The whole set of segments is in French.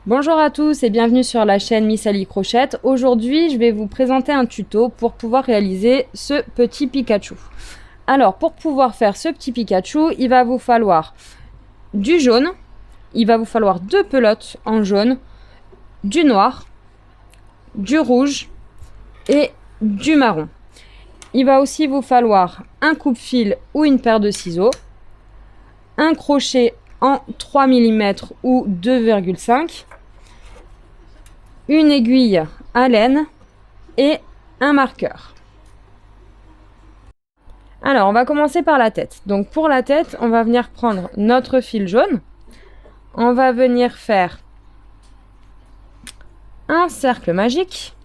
Bonjour à tous et bienvenue sur la chaîne Miss Ali Crochette. Aujourd'hui, je vais vous présenter un tuto pour pouvoir réaliser ce petit Pikachu. Alors, pour pouvoir faire ce petit Pikachu, il va vous falloir du jaune, il va vous falloir deux pelotes en jaune, du noir, du rouge et du marron. Il va aussi vous falloir un coupe-fil ou une paire de ciseaux, un crochet en 3 mm ou 2,5 une aiguille à laine et un marqueur. Alors, on va commencer par la tête. Donc, pour la tête, on va venir prendre notre fil jaune. On va venir faire un cercle magique.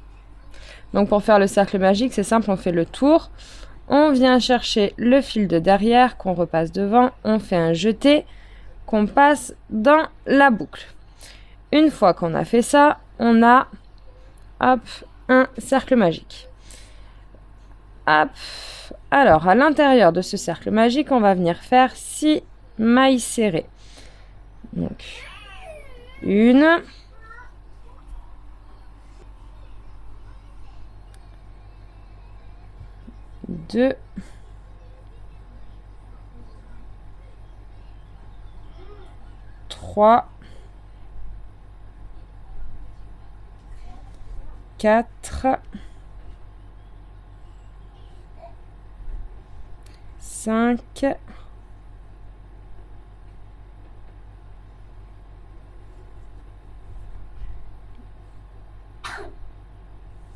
Donc, pour faire le cercle magique, c'est simple, on fait le tour. On vient chercher le fil de derrière qu'on repasse devant. On fait un jeté qu'on passe dans la boucle. Une fois qu'on a fait ça, on a hop, un cercle magique. Hop. Alors, à l'intérieur de ce cercle magique, on va venir faire 6 mailles serrées. Donc, 1, 2, 3, 4, 5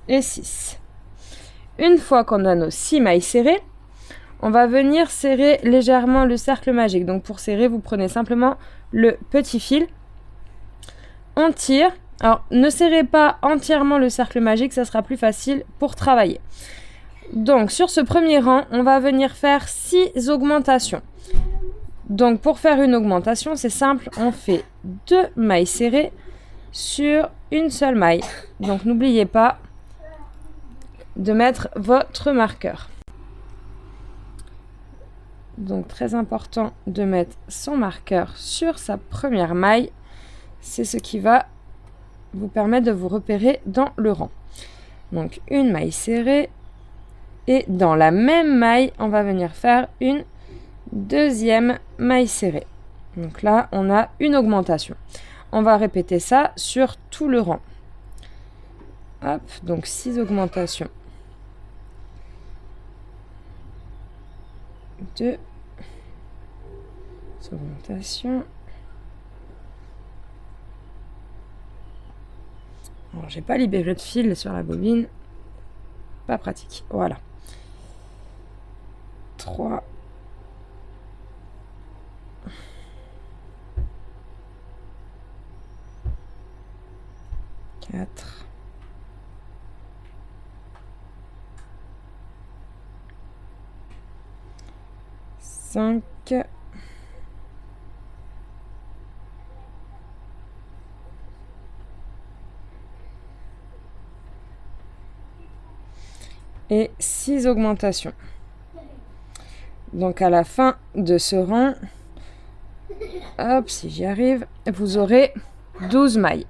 et 6. Une fois qu'on a nos 6 mailles serrées, on va venir serrer légèrement le cercle magique. Donc pour serrer, vous prenez simplement le petit fil. On tire. Alors ne serrez pas entièrement le cercle magique, ça sera plus facile pour travailler. Donc sur ce premier rang, on va venir faire 6 augmentations. Donc pour faire une augmentation, c'est simple, on fait 2 mailles serrées sur une seule maille. Donc n'oubliez pas de mettre votre marqueur. Donc très important de mettre son marqueur sur sa première maille. C'est ce qui va vous permettre de vous repérer dans le rang. Donc une maille serrée. Et dans la même maille, on va venir faire une deuxième maille serrée. Donc là, on a une augmentation. On va répéter ça sur tout le rang. Hop, donc 6 augmentations. 2 augmentations. Alors, j'ai pas libéré de fil sur la bobine. Pas pratique. Voilà. 3. 4. 5. Et 6 augmentations. Donc à la fin de ce rang, hop, si j'y arrive, vous aurez 12 mailles.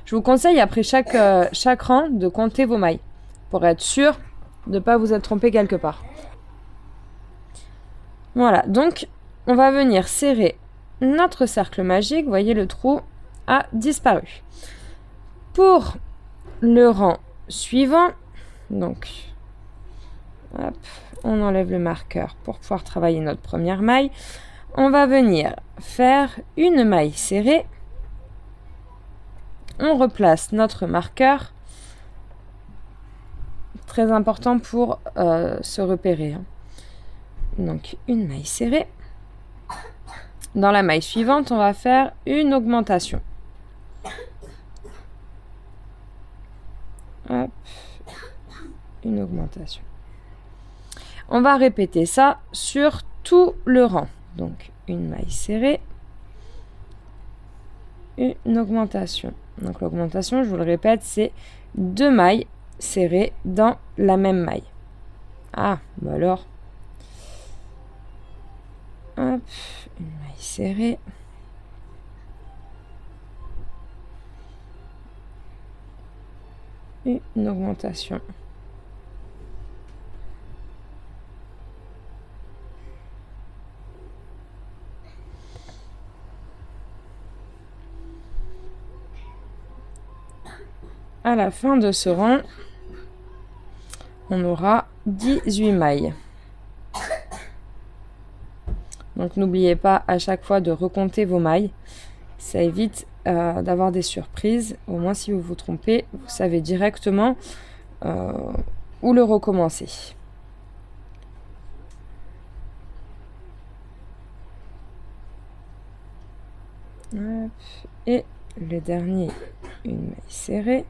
Je vous conseille après chaque rang de compter vos mailles pour être sûr de ne pas vous être trompé quelque part. Voilà, donc on va venir serrer notre cercle magique. Vous voyez, le trou a disparu. Pour le rang suivant, donc hop, on enlève le marqueur pour pouvoir travailler notre première maille. On va venir faire une maille serrée. On replace notre marqueur. Très important pour se repérer. Donc une maille serrée. Dans la maille suivante, on va faire une augmentation. Hop, une augmentation. On va répéter ça sur tout le rang. Donc une maille serrée, une augmentation. Donc l'augmentation, je vous le répète, c'est 2 mailles serrées dans la même maille. Ah, bah alors. Hop, une maille serrée. une augmentation. À la fin de ce rang, on aura 18 mailles. Donc n'oubliez pas à chaque fois de recompter vos mailles. Ça évite d'avoir des surprises. Au moins si vous vous trompez, vous savez directement où le recommencer. Hop. Et le dernier, une maille serrée.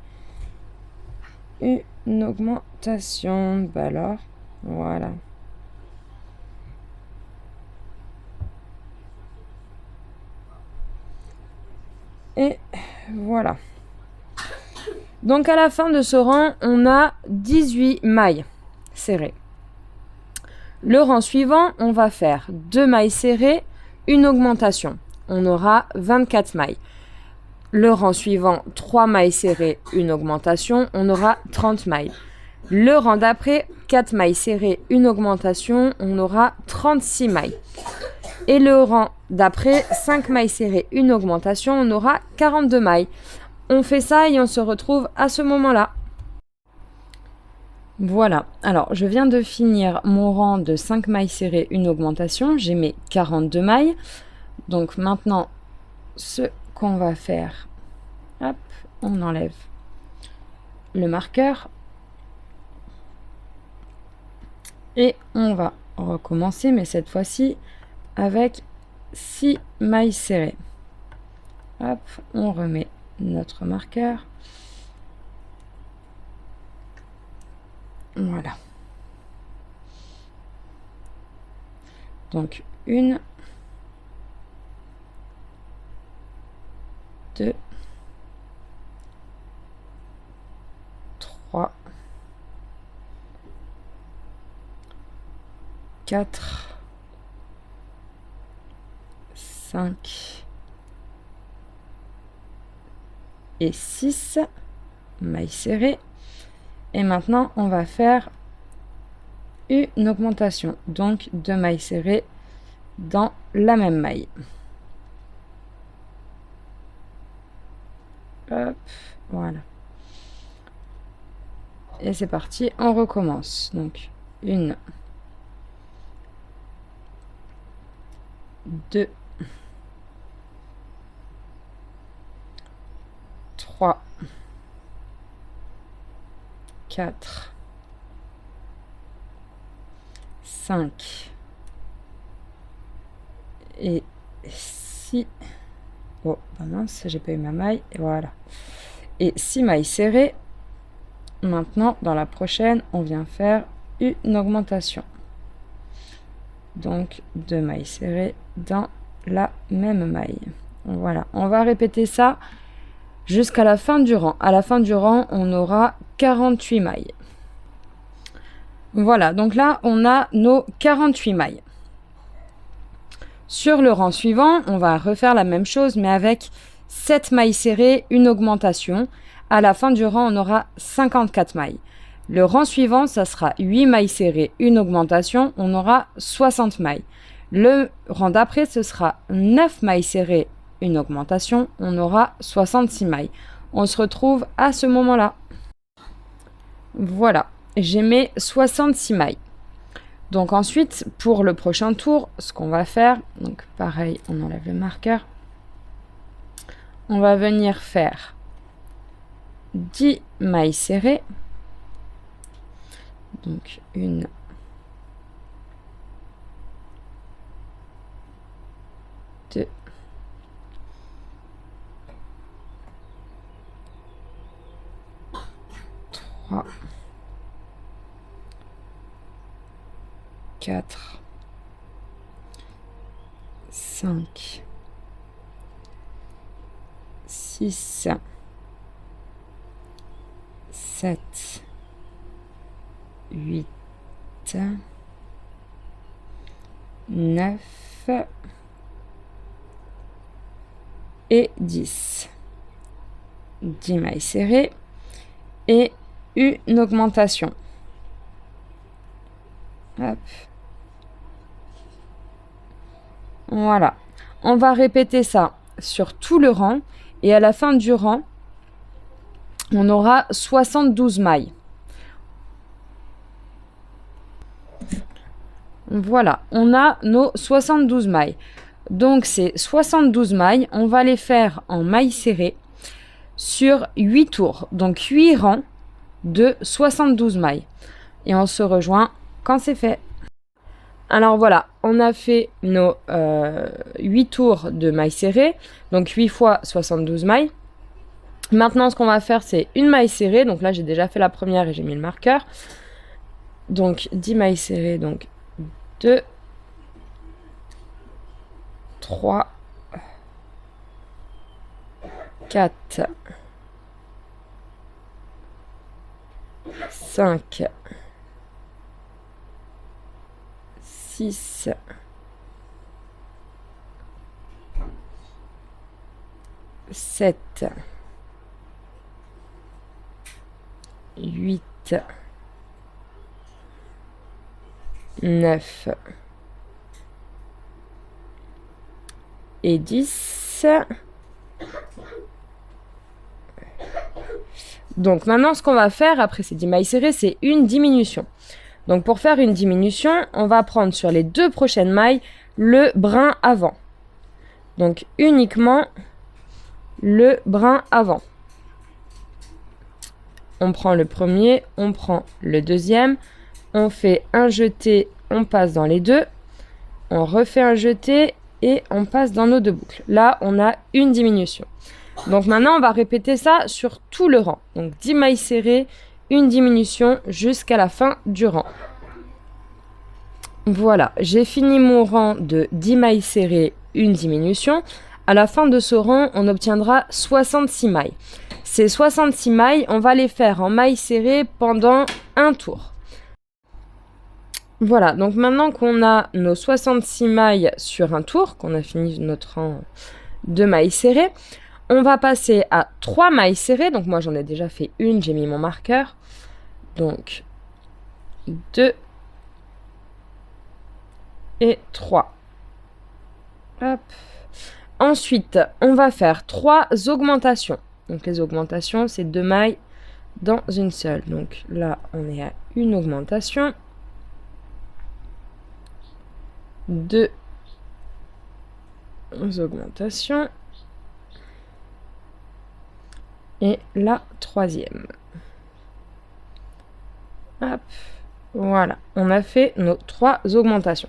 Une augmentation. Bah alors, voilà. Et voilà. Donc à la fin de ce rang, on a 18 mailles serrées. Le rang suivant, on va faire 2 mailles serrées, une augmentation. On aura 24 mailles. Le rang suivant, 3 mailles serrées, une augmentation. On aura 30 mailles. Le rang d'après, 4 mailles serrées, une augmentation. On aura 36 mailles. Et le rang d'après, 5 mailles serrées, une augmentation. On aura 42 mailles. On fait ça et on se retrouve à ce moment-là. Voilà, alors je viens de finir mon rang de 5 mailles serrées, une augmentation. J'ai mes 42 mailles. Donc maintenant, ce qu'on va faire, hop, on enlève le marqueur. Et on va recommencer, mais cette fois-ci avec 6 mailles serrées. Hop, on remet notre marqueur. Voilà. Donc 1, 2, 3, 4, 5 et 6 mailles serrées. Et maintenant, on va faire une augmentation. Donc 2 mailles serrées dans la même maille. Hop, voilà. Et c'est parti, on recommence. Donc 1, 2, 3, 4, 5 et 6. Oh, bah mince, j'ai pas eu ma maille. Et voilà. Et 6 mailles serrées. Maintenant, dans la prochaine, on vient faire une augmentation. Donc 2 mailles serrées dans la même maille. Voilà, on va répéter ça jusqu'à la fin du rang. À la fin du rang, on aura 48 mailles. Voilà, donc là, on a nos 48 mailles. Sur le rang suivant, on va refaire la même chose, mais avec 7 mailles serrées, une augmentation. À la fin du rang, on aura 54 mailles. Le rang suivant, ça sera 8 mailles serrées, une augmentation. On aura 60 mailles. Le rang d'après, ce sera 9 mailles serrées, une augmentation. On aura 66 mailles. On se retrouve à ce moment-là. Voilà, j'ai mes 66 mailles. Donc ensuite, pour le prochain tour, ce qu'on va faire, donc pareil, on enlève le marqueur. On va venir faire 10 mailles serrées. Donc 1, 2, 3, 4, 5, 6, 7, 8, 9 et 10. 10 mailles serrées. Et une augmentation. Hop. Voilà. On va répéter ça sur tout le rang. Et à la fin du rang, on aura 72 mailles. Voilà, on a nos 72 mailles. Donc ces 72 mailles, on va les faire en mailles serrées sur 8 tours. Donc 8 rangs de 72 mailles. Et on se rejoint quand c'est fait. Alors voilà, on a fait nos 8 tours de mailles serrées. Donc 8 fois 72 mailles. Maintenant, ce qu'on va faire, c'est une maille serrée. Donc là, j'ai déjà fait la première et j'ai mis le marqueur. Donc 10 mailles serrées. Donc 2, 3, 4, 5, 6, 7, 8, 9 et 10. Donc maintenant, ce qu'on va faire après ces 10 mailles serrées, c'est une diminution. Donc pour faire une diminution, on va prendre sur les 2 prochaines mailles le brin avant. Donc uniquement le brin avant. On prend le premier, on prend le deuxième, on fait un jeté, on passe dans les deux, on refait un jeté et on passe dans nos 2 boucles. Là, on a une diminution. Donc maintenant, on va répéter ça sur tout le rang. Donc 10 mailles serrées, une diminution jusqu'à la fin du rang. Voilà, j'ai fini mon rang de 10 mailles serrées, une diminution. À la fin de ce rang, on obtiendra 66 mailles. Ces 66 mailles, on va les faire en mailles serrées pendant un tour. Voilà, donc maintenant qu'on a nos 66 mailles sur un tour, qu'on a fini notre rang de mailles serrées, on va passer à 3 mailles serrées. Donc moi, j'en ai déjà fait une, j'ai mis mon marqueur. Donc 2 et 3. Hop. Ensuite, on va faire 3 augmentations. Donc les augmentations, c'est 2 mailles dans une seule. Donc là, on est à une augmentation. 2 augmentations. Et la troisième. Hop. Voilà, on a fait nos 3 augmentations.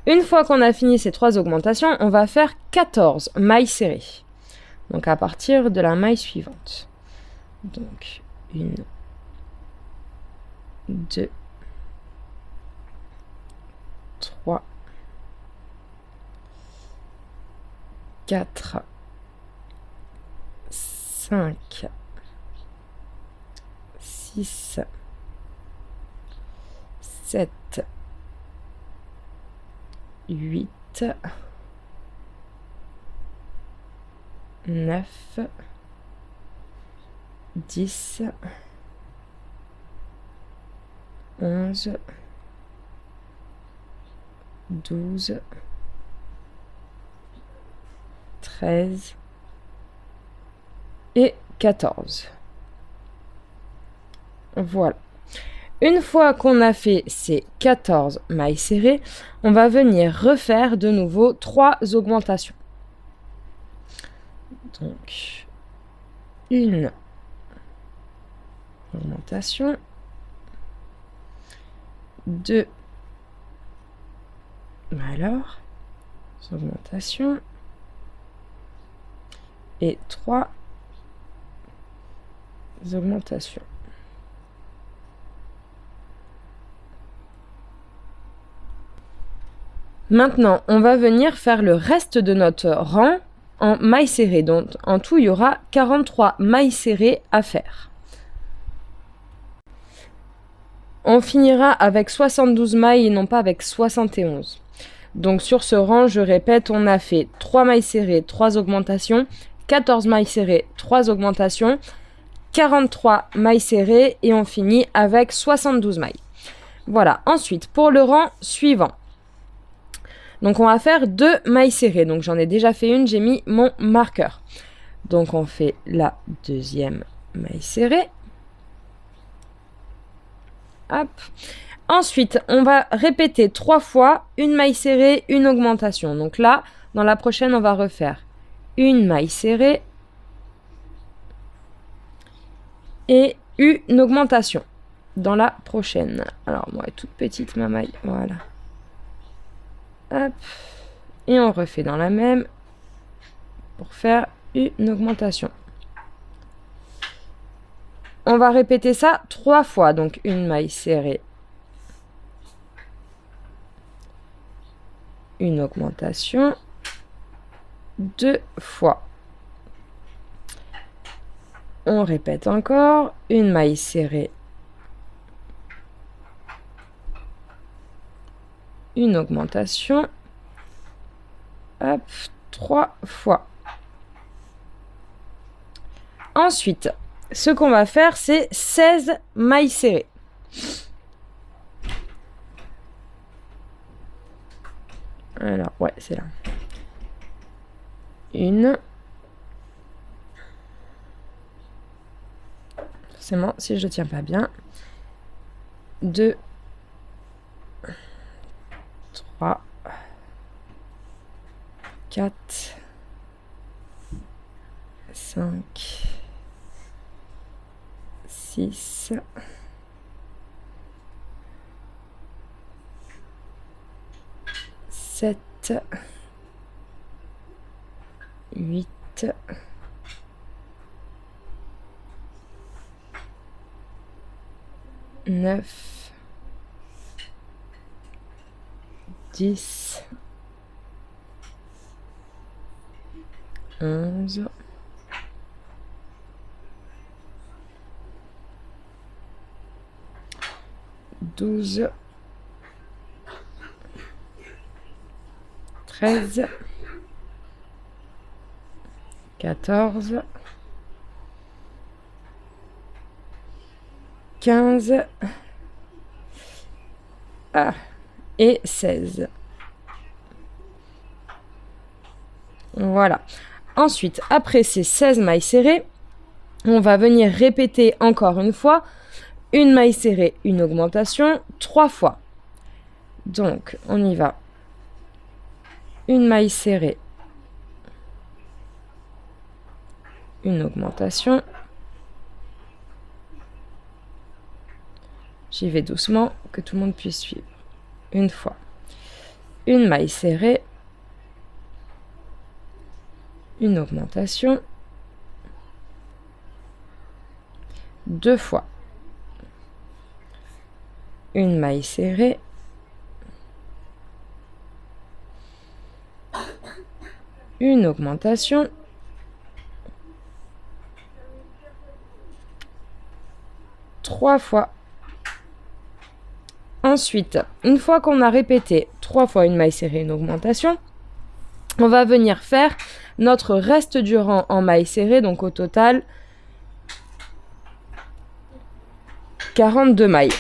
Une fois qu'on a fini ces 3 augmentations, on va faire 14 mailles serrées. Donc à partir de la maille suivante. Donc 1, 2, 3, 4, 5, 6, 7, 8, 9, 10, 11, 12, 13 et 14. Voilà. Une fois qu'on a fait ces 14 mailles serrées, on va venir refaire de nouveau 3 augmentations. Donc, une augmentation, 2, alors, augmentation, et 3 augmentations. Maintenant, on va venir faire le reste de notre rang en mailles serrées. Donc, en tout, il y aura 43 mailles serrées à faire. On finira avec 72 mailles et non pas avec 71. Donc, sur ce rang, je répète, on a fait 3 mailles serrées, 3 augmentations, 14 mailles serrées, 3 augmentations, 43 mailles serrées et on finit avec 72 mailles. Voilà, ensuite pour le rang suivant. Donc on va faire 2 mailles serrées. Donc j'en ai déjà fait une, j'ai mis mon marqueur. Donc on fait la deuxième maille serrée. Hop. Ensuite, on va répéter 3 fois une maille serrée, une augmentation. Donc là, dans la prochaine, on va refaire une maille serrée et une augmentation dans la prochaine. Alors moi, toute petite ma maille, voilà. Hop. Et on refait dans la même pour faire une augmentation. On va répéter ça 3 fois. Donc une maille serrée, une augmentation, 2 fois. On répète encore, une maille serrée, une augmentation, hop, 3 fois. Ensuite, ce qu'on va faire, c'est 16 mailles serrées. Alors, ouais, c'est là. Une. Forcément, si je ne tiens pas bien. 2. 3. 4. 5. 6. 7. 8. 9. 10. 11. 12. 13. 14. 15. Et 16. Voilà. Ensuite, après ces 16 mailles serrées, on va venir répéter encore une fois une maille serrée, une augmentation, 3 fois. Donc, on y va. Une maille serrée, une augmentation. J'y vais doucement, que tout le monde puisse suivre. Une fois. Une maille serrée, une augmentation. 2 fois. Une maille serrée. Une augmentation. 3 fois. Ensuite, une fois qu'on a répété 3 fois une maille serrée, une augmentation, on va venir faire notre reste du rang en maille serrée, donc au total 42 mailles.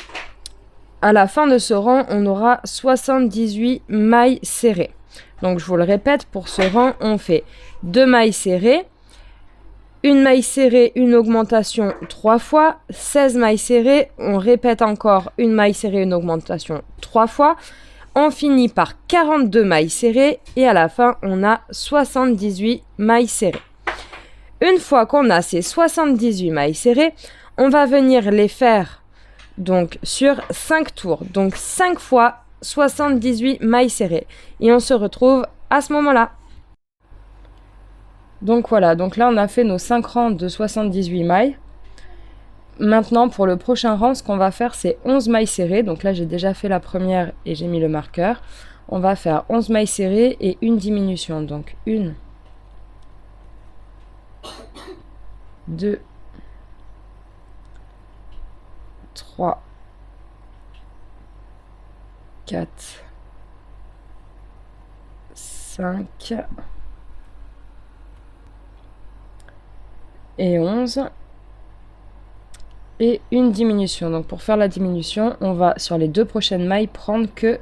À la fin de ce rang, on aura 78 mailles serrées. Donc je vous le répète, pour ce rang, on fait 2 mailles serrées, une maille serrée, une augmentation 3 fois, 16 mailles serrées, on répète encore une maille serrée, une augmentation 3 fois, on finit par 42 mailles serrées et à la fin, on a 78 mailles serrées. Une fois qu'on a ces 78 mailles serrées, on va venir les faire donc sur 5 tours, donc 5 fois 78 mailles serrées. Et on se retrouve à ce moment-là. Donc voilà, donc là on a fait nos 5 rangs de 78 mailles. Maintenant pour le prochain rang, ce qu'on va faire c'est 11 mailles serrées. Donc là j'ai déjà fait la première et j'ai mis le marqueur. On va faire 11 mailles serrées et une diminution. Donc 1, 2, 3, 4, 5 et 11. et une diminution. Donc pour faire la diminution, on va sur les 2 prochaines mailles prendre que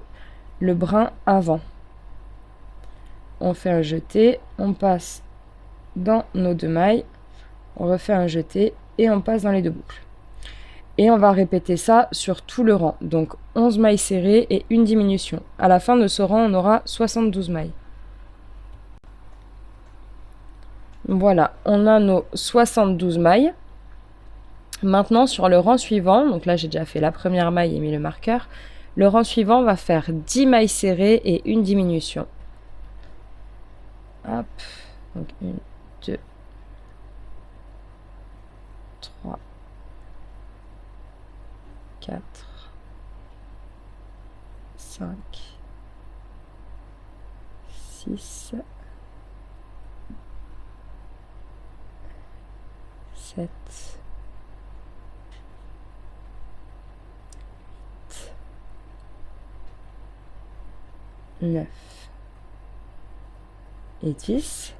le brin avant. On fait un jeté, on passe dans nos 2 mailles, on refait un jeté et on passe dans les 2 boucles. Et on va répéter ça sur tout le rang. Donc 11 mailles serrées et une diminution. À la fin de ce rang, on aura 72 mailles. Voilà, on a nos 72 mailles. Maintenant, sur le rang suivant, donc là j'ai déjà fait la première maille et mis le marqueur. Le rang suivant va faire 10 mailles serrées et une diminution. Hop, donc 1, 2, 3, 4, 5, 6, 7, 9 et 10.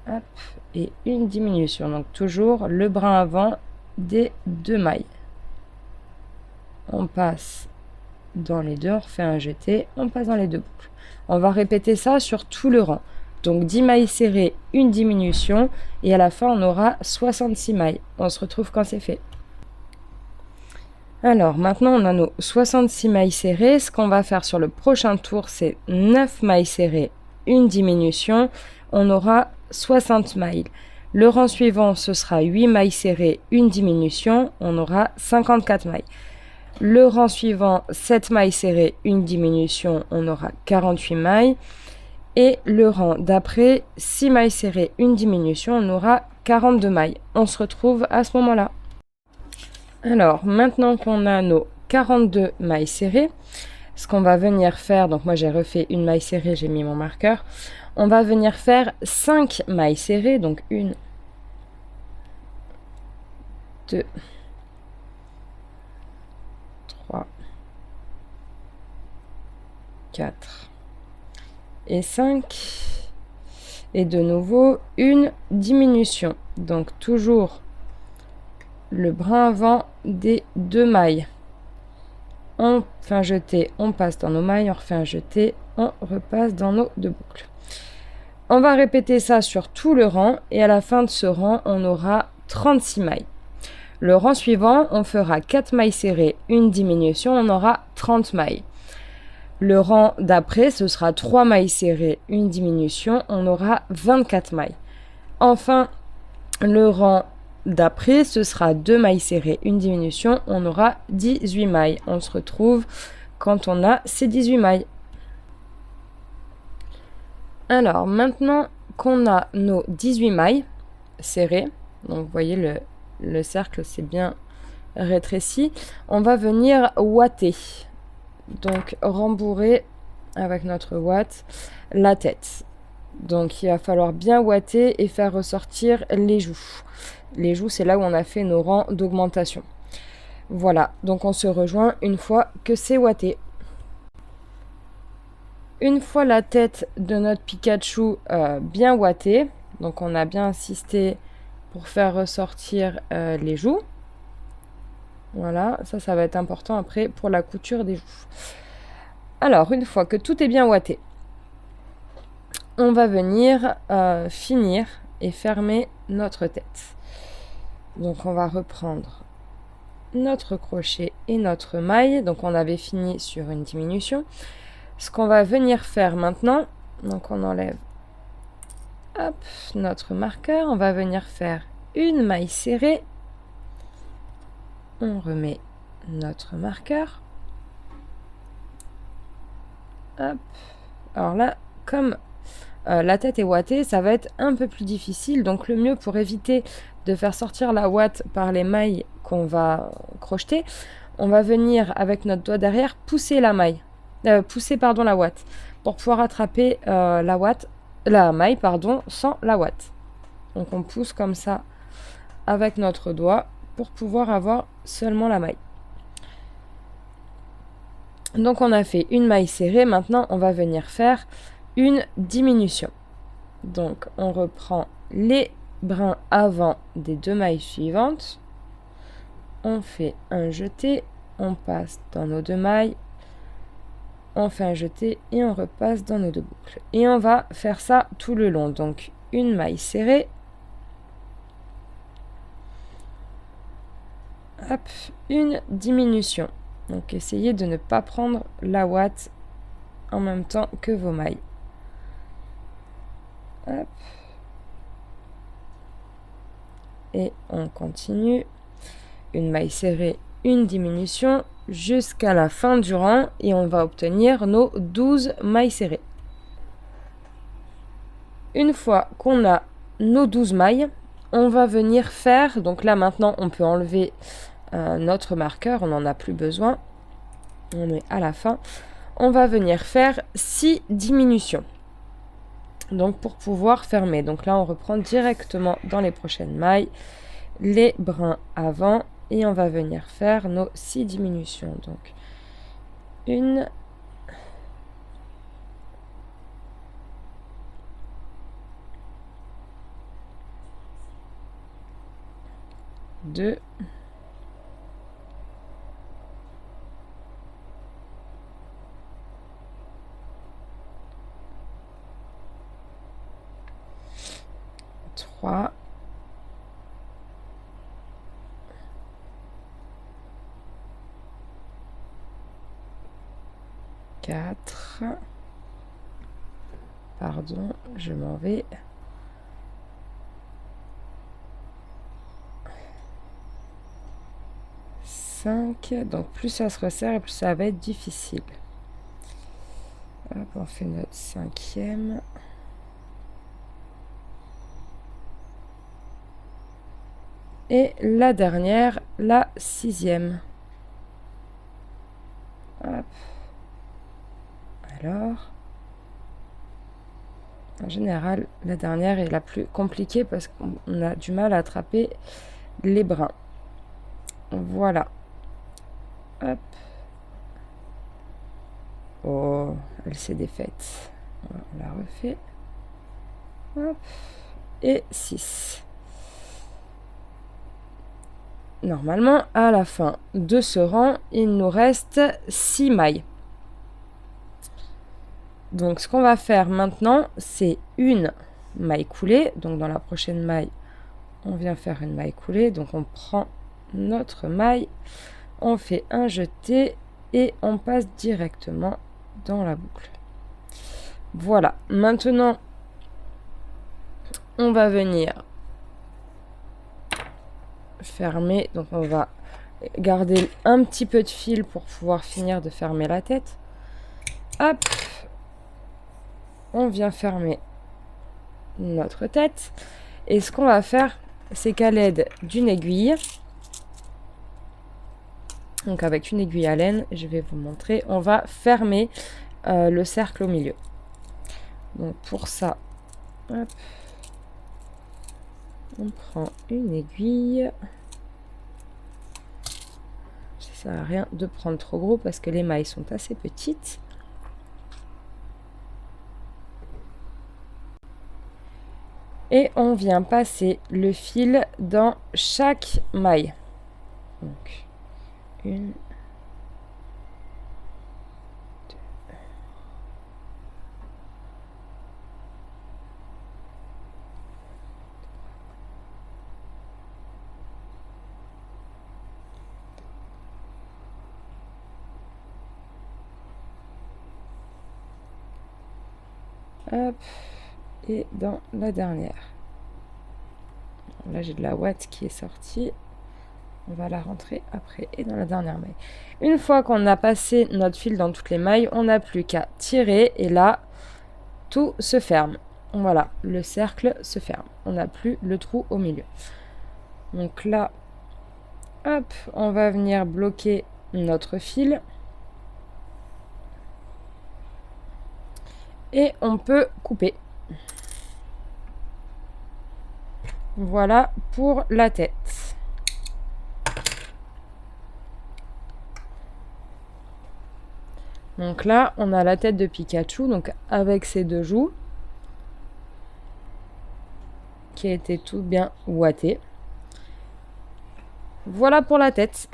Hop, et une diminution. Donc toujours le brin avant des 2 mailles. On passe dans les 2, on refait un jeté, on passe dans les 2 boucles. On va répéter ça sur tout le rang. Donc 10 mailles serrées, une diminution, et à la fin on aura 66 mailles. On se retrouve quand c'est fait. Alors maintenant on a nos 66 mailles serrées. Ce qu'on va faire sur le prochain tour, c'est 9 mailles serrées, une diminution. On aura 60 mailles. Le rang suivant, ce sera 8 mailles serrées, une diminution. On aura 54 mailles. Le rang suivant, 7 mailles serrées, une diminution. On aura 48 mailles. Et le rang d'après, 6 mailles serrées, une diminution. On aura 42 mailles. On se retrouve à ce moment-là. Alors, maintenant qu'on a nos 42 mailles serrées, ce qu'on va venir faire, donc moi j'ai refait une maille serrée, j'ai mis mon marqueur. On va venir faire 5 mailles serrées, donc 1, 2, 3, 4 et 5. Et de nouveau, une diminution. Donc toujours le brin avant des 2 mailles. On fait un jeté, on passe dans nos mailles, on refait un jeté, on repasse dans nos 2 boucles. On va répéter ça sur tout le rang et à la fin de ce rang, on aura 36 mailles. Le rang suivant, on fera 4 mailles serrées, une diminution, on aura 30 mailles. Le rang d'après, ce sera 3 mailles serrées, une diminution, on aura 24 mailles. Enfin, le rang d'après, ce sera 2 mailles serrées, une diminution, on aura 18 mailles. On se retrouve quand on a ces 18 mailles. Alors, maintenant qu'on a nos 18 mailles serrées, donc vous voyez le cercle c'est bien rétréci, on va venir ouater. Donc, rembourrer avec notre ouate la tête. Donc, il va falloir bien ouater et faire ressortir les joues. Les joues, c'est là où on a fait nos rangs d'augmentation. Voilà, donc on se rejoint une fois que c'est ouaté. Une fois la tête de notre Pikachu bien ouatée, donc on a bien insisté pour faire ressortir les joues. Voilà, ça va être important après pour la couture des joues. Alors, une fois que tout est bien ouaté, on va venir finir et fermer notre tête. Donc on va reprendre notre crochet et notre maille. Donc on avait fini sur une diminution. Ce qu'on va venir faire maintenant, donc on enlève hop, notre marqueur. On va venir faire une maille serrée. On remet notre marqueur. Hop. Alors là, comme la tête est ouatée, ça va être un peu plus difficile. Donc le mieux pour éviter de faire sortir la ouate par les mailles qu'on va crocheter, on va venir avec notre doigt derrière pousser la maille, la ouate, pour pouvoir attraper la maille sans la ouate. Donc on pousse comme ça avec notre doigt pour pouvoir avoir seulement la maille. Donc on a fait une maille serrée, maintenant on va venir faire une diminution. Donc on reprend les brins avant des 2 mailles suivantes. On fait un jeté, on passe dans nos 2 mailles, on fait un jeté et on repasse dans nos 2 boucles. Et on va faire ça tout le long. Donc une maille serrée, hop, une diminution. Donc essayez de ne pas prendre la ouate en même temps que vos mailles. Hop. Et on continue. Une maille serrée, une diminution jusqu'à la fin du rang et on va obtenir nos 12 mailles serrées. Une fois qu'on a nos 12 mailles, on va venir faire, donc là maintenant on peut enlever notre marqueur, on n'en a plus besoin, on est à la fin, on va venir faire 6 diminutions. Donc pour pouvoir fermer, donc là on reprend directement dans les prochaines mailles les brins avant et on va venir faire nos 6 diminutions. Donc une, deux, trois, quatre, pardon, je m'en vais. 5, donc plus ça se resserre et plus ça va être difficile. Hop, on fait notre 5e. Et la dernière, la 6e. Hop. Alors, en général, la dernière est la plus compliquée parce qu'on a du mal à attraper les brins. Voilà. Hop. Oh, elle s'est défaite. On la refait. Hop. Et 6. Normalement, à la fin de ce rang, il nous reste 6 mailles. Donc, ce qu'on va faire maintenant, c'est une maille coulée. Donc, dans la prochaine maille, on vient faire une maille coulée. Donc, on prend notre maille, on fait un jeté et on passe directement dans la boucle. Voilà. Maintenant, on va venir fermer. Donc, on va garder un petit peu de fil pour pouvoir finir de fermer la tête. Hop. On vient fermer notre tête. Et ce qu'on va faire, c'est qu'à l'aide d'une aiguille, donc avec une aiguille à laine, je vais vous montrer, on va fermer le cercle au milieu. Donc pour ça, hop, on prend une aiguille. Ça sert à rien de prendre trop gros parce que les mailles sont assez petites. Et on vient passer le fil dans chaque maille. Donc, une, deux, hop. Et dans la dernière. Là, j'ai de la ouate qui est sortie. On va la rentrer après et dans la dernière maille. Une fois qu'on a passé notre fil dans toutes les mailles, on n'a plus qu'à tirer et là, tout se ferme. Voilà, le cercle se ferme. On n'a plus le trou au milieu. Donc là, hop, on va venir bloquer notre fil. Et on peut couper. Voilà pour la tête. Donc là, on a la tête de Pikachu, donc avec ses deux joues. qui a été tout bien ouaté. Voilà pour la tête.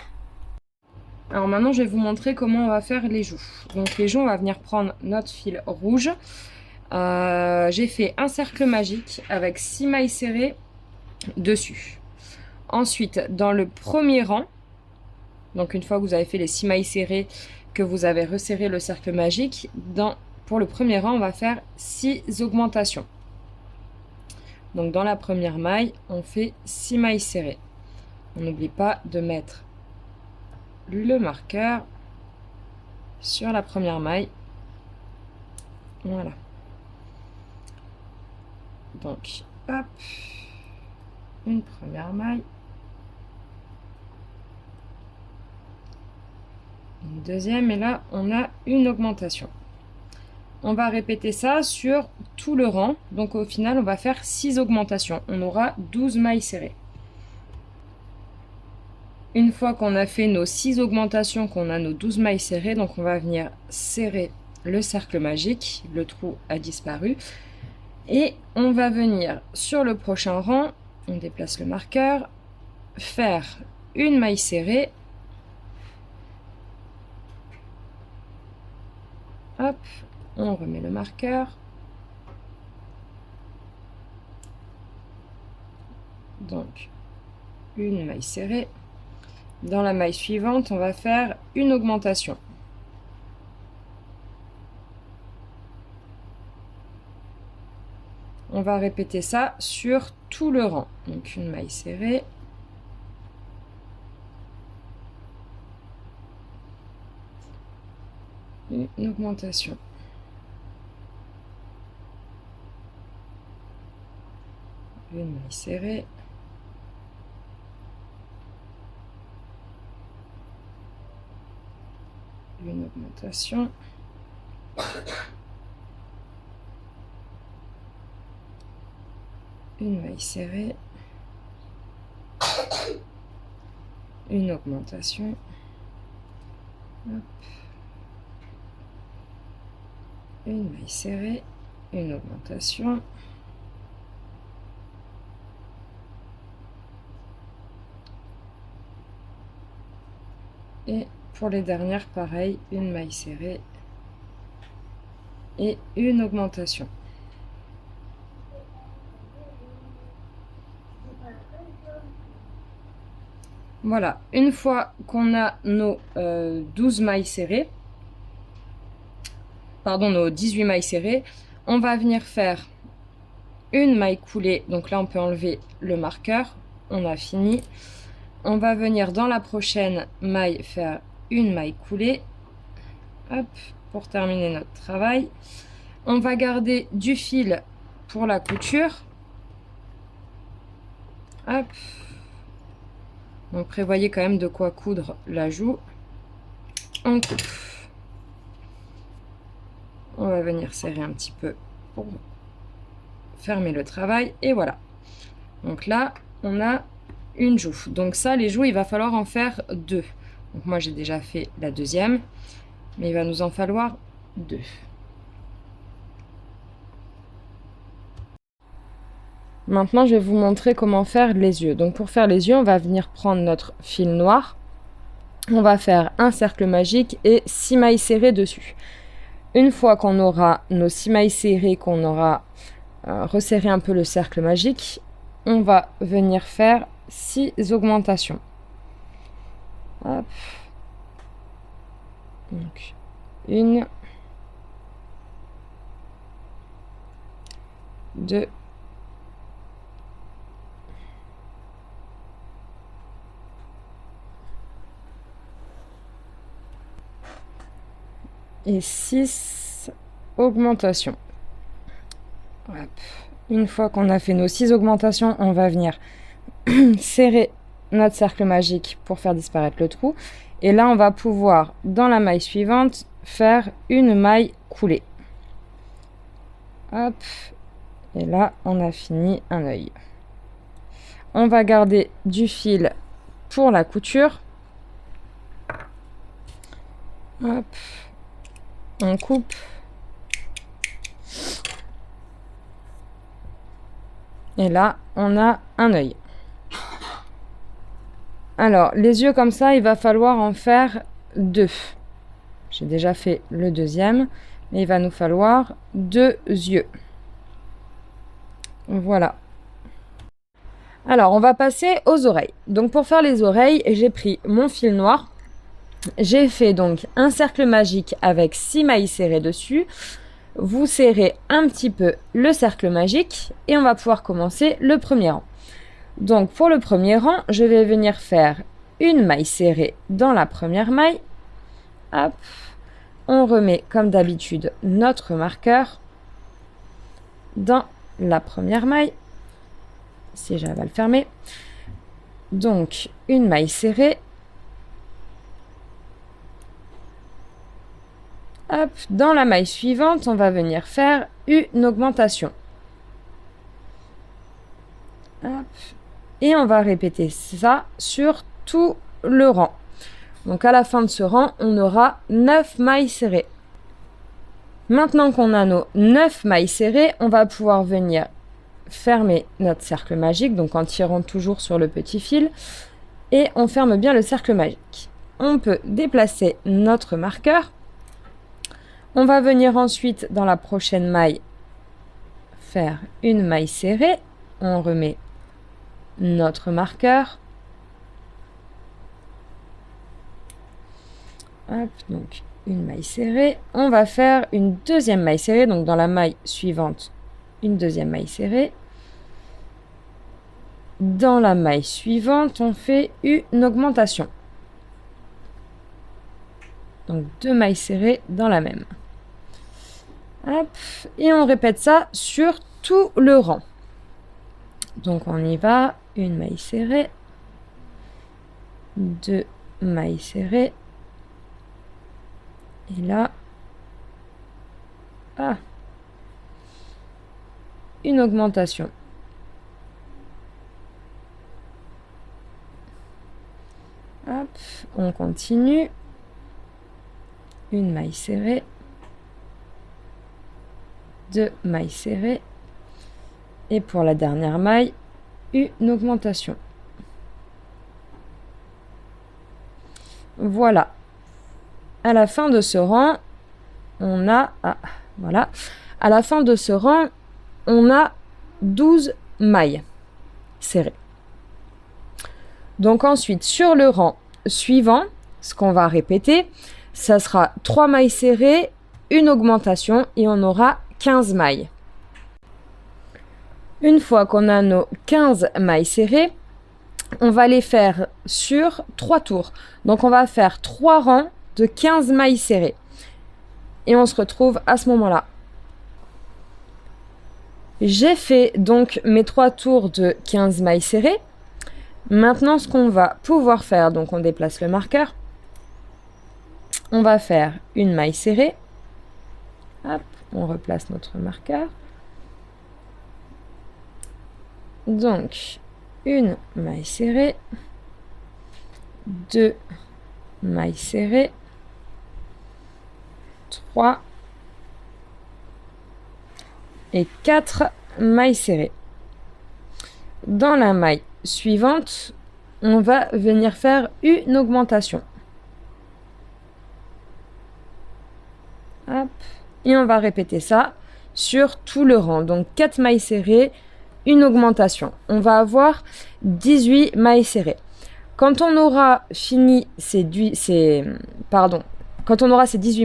Alors maintenant, je vais vous montrer comment on va faire les joues. Donc les joues, on va venir prendre notre fil rouge. J'ai fait un cercle magique avec 6 mailles serrées dessus. Ensuite, dans le premier rang, donc une fois que vous avez fait les 6 mailles serrées, que vous avez resserré le cercle magique, pour le premier rang, on va faire 6 augmentations. Donc dans la première maille, on fait 6 mailles serrées. On n'oublie pas de mettre le marqueur sur la première maille. Voilà. Donc, hop, une première maille. Une deuxième, et là, on a une augmentation. On va répéter ça sur tout le rang. Donc au final, on va faire 6 augmentations. On aura 12 mailles serrées. Une fois qu'on a fait nos 6 augmentations, qu'on a nos 12 mailles serrées, donc on va venir serrer le cercle magique. Le trou a disparu. Et on va venir sur le prochain rang, on déplace le marqueur, faire une maille serrée. Hop, on remet le marqueur. Donc, une maille serrée. Dans la maille suivante, on va faire une augmentation. On va répéter ça sur tout le rang. Donc, une maille serrée. Une augmentation. Une maille serrée. Une augmentation. Une maille serrée. Une augmentation. Hop. Une maille serrée. Une augmentation. Et pour les dernières, pareil, une maille serrée et une augmentation. Voilà, une fois qu'on a nos 12 mailles serrées, pardon, nos 18 mailles serrées, on va venir faire une maille coulée. Donc là, on peut enlever le marqueur. On a fini. On va venir dans la prochaine maille faire une maille coulée. Hop, pour terminer notre travail. On va garder du fil pour la couture. Hop. Donc prévoyez quand même de quoi coudre la joue. On coupe. On va venir serrer un petit peu pour fermer le travail. Et voilà. Donc là, on a une joue. Donc ça, les joues, il va falloir en faire 2. Donc moi, j'ai déjà fait la deuxième. Mais il va nous en falloir 2. Maintenant, je vais vous montrer comment faire les yeux. Donc pour faire les yeux, on va venir prendre notre fil noir. On va faire un cercle magique et 6 mailles serrées dessus. Une fois qu'on aura nos 6 mailles serrées, qu'on aura resserré un peu le cercle magique, on va venir faire 6 augmentations. Hop. Donc, 1, 2, et 6 augmentations. Hop. Une fois qu'on a fait nos 6 augmentations, on va venir serrer notre cercle magique pour faire disparaître le trou. Et là, on va pouvoir, dans la maille suivante, faire une maille coulée. Hop. Et là, on a fini un œil. On va garder du fil pour la couture. Hop. On coupe. Et là, on a un œil. Alors, les yeux comme ça, il va falloir en faire 2. J'ai déjà fait le deuxième, mais il va nous falloir 2 yeux. Voilà. Alors, on va passer aux oreilles. Donc, pour faire les oreilles, j'ai pris mon fil noir. J'ai fait donc un cercle magique avec 6 mailles serrées dessus. Vous serrez un petit peu le cercle magique et on va pouvoir commencer le premier rang. Donc, pour le premier rang, je vais venir faire une maille serrée dans la première maille. Hop. On remet comme d'habitude notre marqueur dans la première maille. Si j'arrive à le fermer. Donc, une maille serrée. Hop, dans la maille suivante, on va venir faire une augmentation. Hop, et on va répéter ça sur tout le rang. Donc, à la fin de ce rang, on aura 9 mailles serrées. Maintenant qu'on a nos 9 mailles serrées, on va pouvoir venir fermer notre cercle magique, donc en tirant toujours sur le petit fil, et on ferme bien le cercle magique. On peut déplacer notre marqueur. On va venir ensuite dans la prochaine maille faire une maille serrée. On remet notre marqueur. Hop, donc une maille serrée. On va faire une deuxième maille serrée, donc dans la maille suivante, une deuxième maille serrée. Dans la maille suivante, on fait une augmentation. Donc 2 mailles serrées dans la même. Hop, et on répète ça sur tout le rang. Donc on y va, une maille serrée, 2 mailles serrées. Et là, une augmentation. Hop, on continue. Une maille serrée. 2 mailles serrées. Et pour la dernière maille, une augmentation. Voilà. À la fin de ce rang, on a... voilà. À la fin de ce rang, on a 12 mailles serrées. Donc ensuite, sur le rang suivant, ce qu'on va répéter, ça sera 3 mailles serrées, une augmentation et on aura 15 mailles. Une fois qu'on a nos 15 mailles serrées, on va les faire sur 3 tours. Donc on va faire 3 rangs de 15 mailles serrées. Et on se retrouve à ce moment-là. J'ai fait donc mes 3 tours de 15 mailles serrées. Maintenant, ce qu'on va pouvoir faire, donc on déplace le marqueur. On va faire une maille serrée. Hop, on replace notre marqueur. Donc, une maille serrée. 2 mailles serrées. 3 et 4 mailles serrées. Dans la maille suivante, on va venir faire une augmentation. Hop. Et on va répéter ça sur tout le rang. Donc 4 mailles serrées, une augmentation. On va avoir 18 mailles serrées. Quand on aura fini ces 18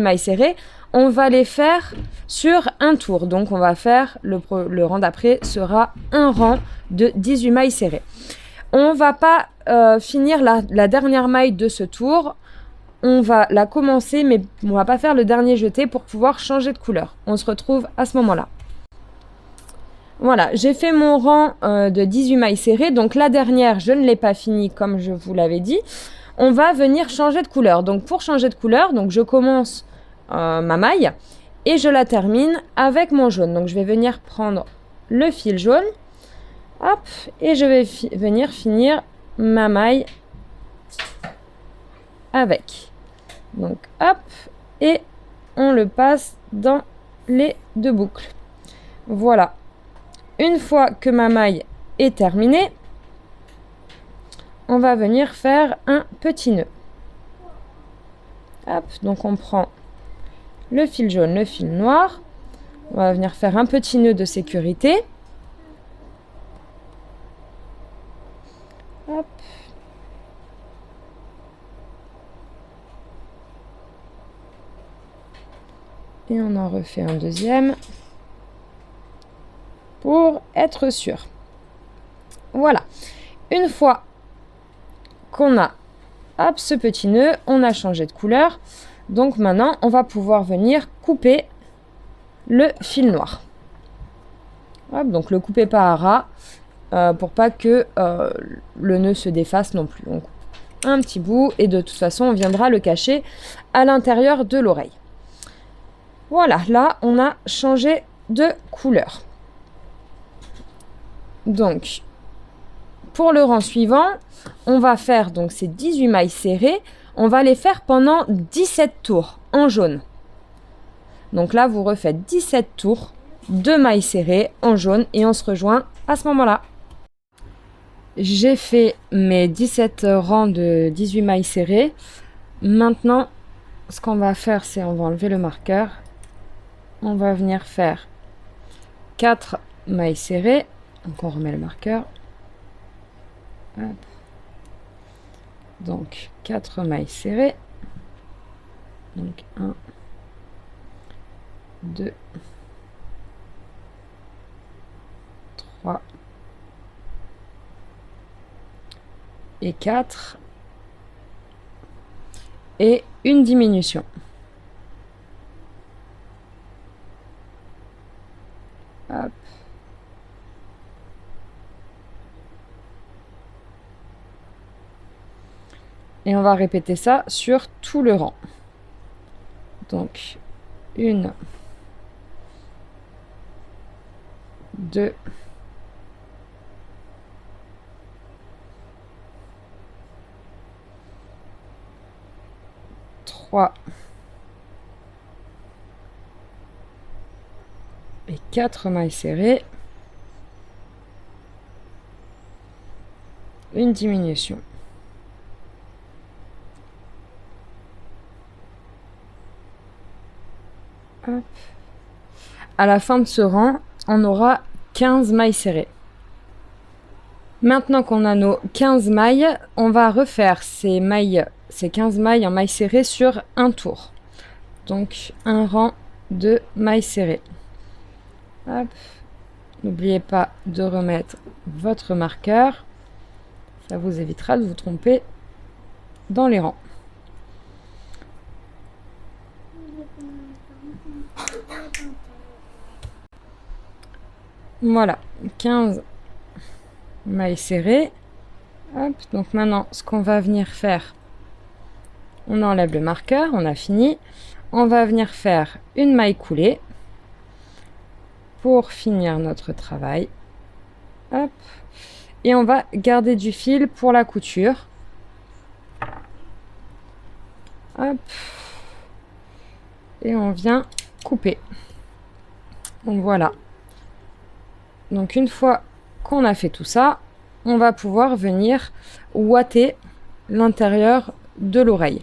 mailles serrées, on va les faire sur un tour. Donc on va faire, le rang d'après sera un rang de 18 mailles serrées. On ne va pas finir la dernière maille de ce tour. On va la commencer, mais on ne va pas faire le dernier jeté pour pouvoir changer de couleur. On se retrouve à ce moment-là. Voilà, j'ai fait mon rang de 18 mailles serrées. Donc la dernière, je ne l'ai pas finie comme je vous l'avais dit. On va venir changer de couleur. Donc pour changer de couleur, donc je commence ma maille et je la termine avec mon jaune. Donc je vais venir prendre le fil jaune. Hop, et je vais venir finir ma maille avec. Donc hop, et on le passe dans les 2 boucles. Voilà. Une fois que ma maille est terminée, on va venir faire un petit nœud. Hop, donc on prend le fil jaune, le fil noir. On va venir faire un petit nœud de sécurité. Hop. Et on en refait un deuxième pour être sûr. Voilà. Une fois qu'on a ce petit nœud, on a changé de couleur. Donc maintenant, on va pouvoir venir couper le fil noir. Hop, donc le couper pas à ras pour pas que le nœud se défasse non plus. On coupe un petit bout et de toute façon, on viendra le cacher à l'intérieur de l'oreille. Voilà, là, on a changé de couleur. Donc, pour le rang suivant, on va faire donc ces 18 mailles serrées. On va les faire pendant 17 tours en jaune. Donc là, vous refaites 17 tours de mailles serrées en jaune et on se rejoint à ce moment-là. J'ai fait mes 17 rangs de 18 mailles serrées. Maintenant, ce qu'on va faire, c'est on va enlever le marqueur. On va venir faire 4 mailles serrées. Donc on remet le marqueur. Hop. Donc 4 mailles serrées. Donc 1, 2, 3 et 4. Et une diminution. Hop. Et on va répéter ça sur tout le rang. Donc, 1, 2, 3 et 4 mailles serrées. Une diminution. Hop. À la fin de ce rang, on aura 15 mailles serrées. Maintenant qu'on a nos 15 mailles, on va refaire ces 15 mailles en mailles serrées sur un tour. Donc un rang de mailles serrées. Hop. N'oubliez pas de remettre votre marqueur. Ça vous évitera de vous tromper dans les rangs. Voilà, 15 mailles serrées. Hop, donc maintenant, ce qu'on va venir faire, on enlève le marqueur, on a fini. On va venir faire une maille coulée pour finir notre travail. Hop. Et on va garder du fil pour la couture. Hop. Et on vient couper. Donc voilà. Donc une fois qu'on a fait tout ça, on va pouvoir venir ouater l'intérieur de l'oreille.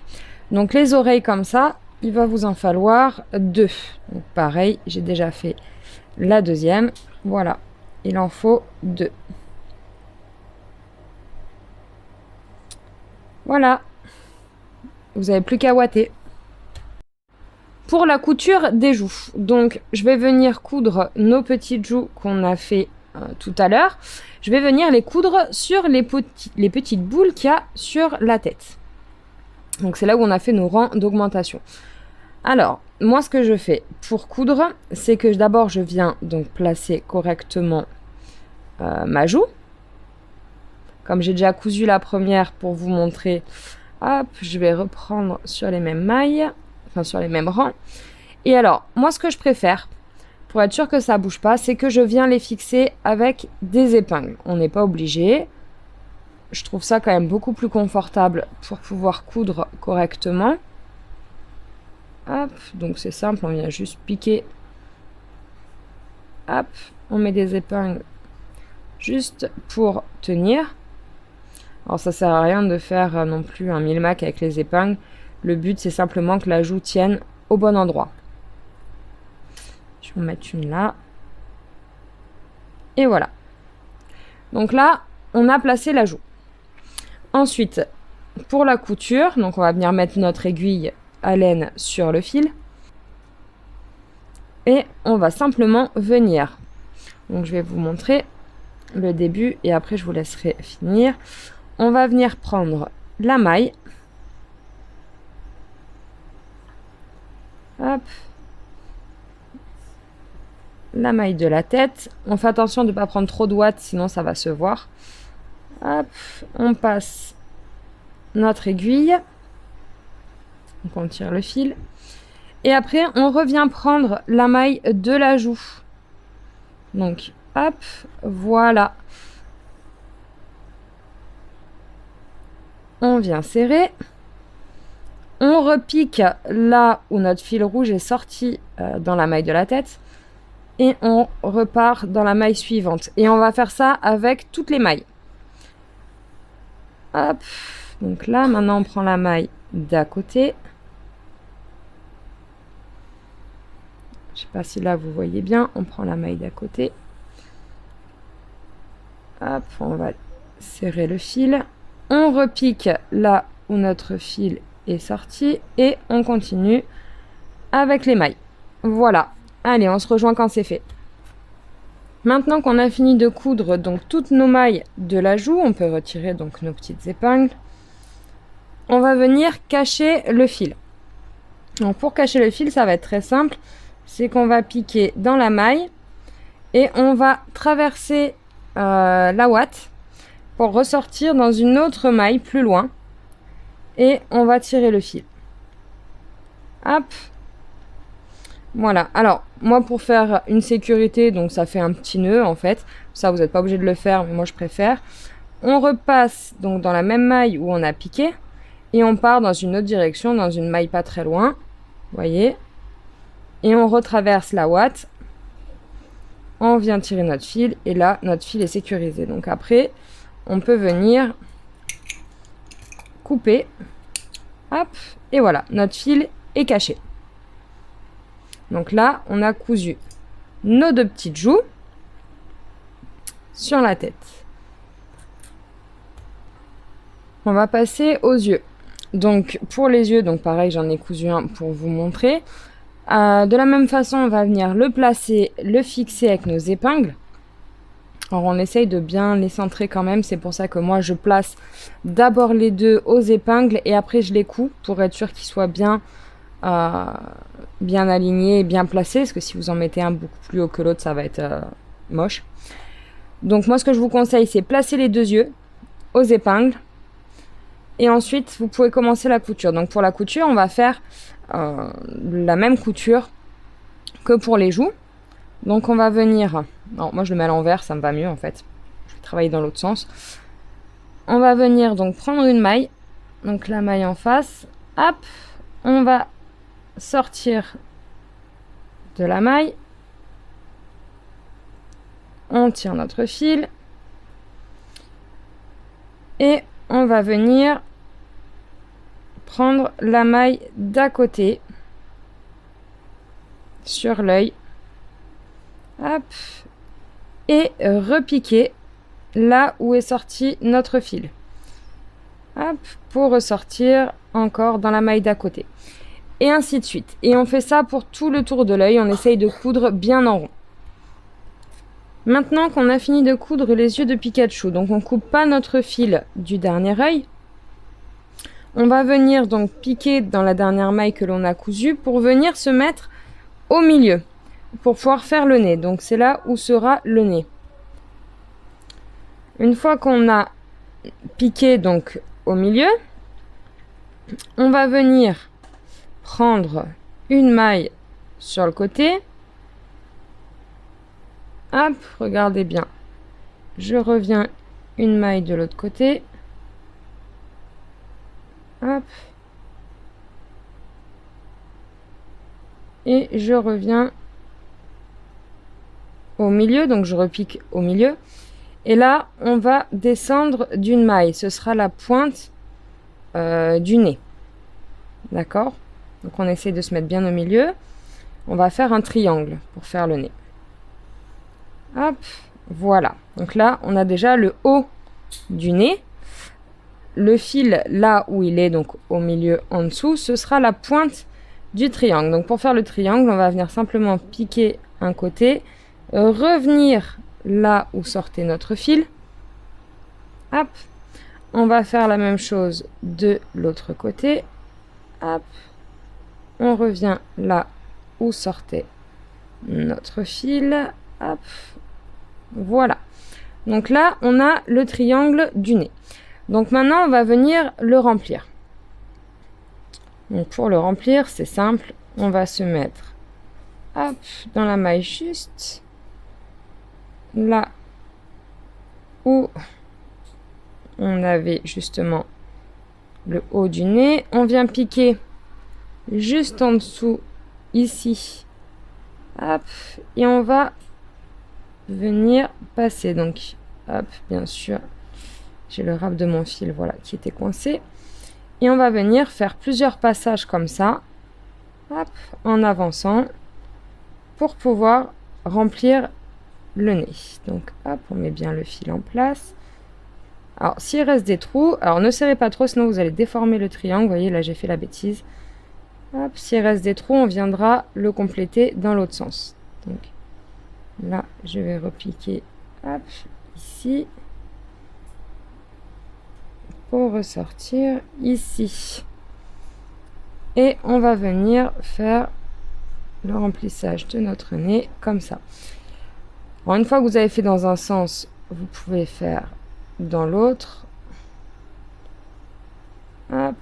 Donc les oreilles comme ça, il va vous en falloir 2. Donc pareil, j'ai déjà fait la deuxième. Voilà, il en faut 2. Voilà, vous n'avez plus qu'à ouater. Pour la couture des joues, donc je vais venir coudre nos petites joues qu'on a fait tout à l'heure. Je vais venir les coudre sur les petites boules qu'il y a sur la tête. Donc c'est là où on a fait nos rangs d'augmentation. Alors, moi ce que je fais pour coudre, c'est que d'abord je viens donc placer correctement ma joue. Comme j'ai déjà cousu la première pour vous montrer, hop, je vais reprendre sur les mêmes mailles, enfin sur les mêmes rangs. Et alors, moi ce que je préfère, pour être sûr que ça bouge pas, c'est que je viens les fixer avec des épingles. On n'est pas obligé. Je trouve ça quand même beaucoup plus confortable pour pouvoir coudre correctement. Hop, donc c'est simple, on vient juste piquer hop, on met des épingles juste pour tenir. Alors ça sert à rien de faire non plus un mille-mac avec les épingles. Le but c'est simplement que la joue tienne au bon endroit. Je vais en mettre une là. Et voilà. Donc là, on a placé la joue. Ensuite, pour la couture, donc on va venir mettre notre aiguille à laine sur le fil. Et on va simplement venir. Donc je vais vous montrer le début et après je vous laisserai finir. On va venir prendre la maille. Hop. La maille de la tête. On fait attention de ne pas prendre trop de watts, sinon ça va se voir. Hop. On passe notre aiguille. Donc on tire le fil. Et après, on revient prendre la maille de la joue. Donc, hop, voilà. On vient serrer. On repique là où notre fil rouge est sorti dans la maille de la tête. Et on repart dans la maille suivante. Et on va faire ça avec toutes les mailles. Hop. Donc là, maintenant, on prend la maille d'à côté. Je ne sais pas si là, vous voyez bien. On prend la maille d'à côté. Hop, on va serrer le fil. On repique là où notre fil est sorti. Et on continue avec les mailles. Voilà. Allez, on se rejoint quand c'est fait. Maintenant qu'on a fini de coudre donc toutes nos mailles de la joue, on peut retirer donc nos petites épingles. On va venir cacher le fil. Donc pour cacher le fil, ça va être très simple. C'est qu'on va piquer dans la maille et on va traverser la ouate pour ressortir dans une autre maille plus loin. Et on va tirer le fil. Hop. Voilà. Alors, moi, pour faire une sécurité, donc ça fait un petit nœud, en fait. Ça, vous n'êtes pas obligé de le faire, mais moi, je préfère. On repasse donc dans la même maille où on a piqué. Et on part dans une autre direction, dans une maille pas très loin. Vous voyez. Et on retraverse la ouate. On vient tirer notre fil. Et là, notre fil est sécurisé. Donc après, on peut venir couper. Hop. Et voilà, notre fil est caché. Donc là, on a cousu nos deux petites joues sur la tête. On va passer aux yeux. Donc pour les yeux, donc pareil, j'en ai cousu un pour vous montrer. De la même façon, on va venir le placer, le fixer avec nos épingles. Alors on essaye de bien les centrer quand même, c'est pour ça que moi je place d'abord les deux aux épingles et après je les couds pour être sûr qu'ils soient bien alignés et bien placés, parce que si vous en mettez un beaucoup plus haut que l'autre, ça va être moche. Donc moi ce que je vous conseille, c'est placer les deux yeux aux épingles et ensuite vous pouvez commencer la couture. Donc pour la couture, on va faire la même couture que pour les joues. Donc on va venir, non, moi je le mets à l'envers, ça me va mieux en fait, je vais travailler dans l'autre sens. On va venir donc prendre une maille, donc la maille en face, hop, on va sortir de la maille, on tire notre fil et on va venir prendre la maille d'à côté sur l'œil. Hop, et repiquer là où est sorti notre fil. Hop, pour ressortir encore dans la maille d'à côté. Et ainsi de suite. Et on fait ça pour tout le tour de l'œil. On essaye de coudre bien en rond. Maintenant qu'on a fini de coudre les yeux de Pikachu, donc on ne coupe pas notre fil du dernier œil. On va venir donc piquer dans la dernière maille que l'on a cousue pour venir se mettre au milieu. Pour pouvoir faire le nez. Donc c'est là où sera le nez. Une fois qu'on a piqué donc au milieu, on va venir prendre une maille sur le côté. Hop, regardez bien. Je reviens une maille de l'autre côté. Hop. Et je reviens au milieu, donc je repique au milieu. Et là, on va descendre d'une maille. Ce sera la pointe du nez. D'accord? Donc on essaie de se mettre bien au milieu. On va faire un triangle pour faire le nez. Hop, voilà. Donc là, on a déjà le haut du nez. Le fil, là où il est, donc au milieu, en dessous, ce sera la pointe du triangle. Donc pour faire le triangle, on va venir simplement piquer un côté, revenir là où sortait notre fil. Hop. On va faire la même chose de l'autre côté. Hop. On revient là où sortait notre fil. Hop. Voilà. Donc là, on a le triangle du nez. Donc maintenant, on va venir le remplir. Donc pour le remplir, c'est simple. On va se mettre hop, dans la maille juste là où on avait justement le haut du nez. On vient piquer juste en dessous ici. Hop, et on va venir passer. Donc, hop, bien sûr, j'ai le râpe de mon fil, voilà, qui était coincé. Et on va venir faire plusieurs passages comme ça, hop, en avançant, pour pouvoir remplir le nez. Donc, hop, on met bien le fil en place. Alors, s'il reste des trous, alors ne serrez pas trop, sinon vous allez déformer le triangle. Vous voyez, là, j'ai fait la bêtise. Hop, s'il reste des trous, on viendra le compléter dans l'autre sens. Donc, là, je vais repiquer, hop, ici. Pour ressortir ici. Et on va venir faire le remplissage de notre nez comme ça. Alors, une fois que vous avez fait dans un sens, vous pouvez faire dans l'autre. Hop.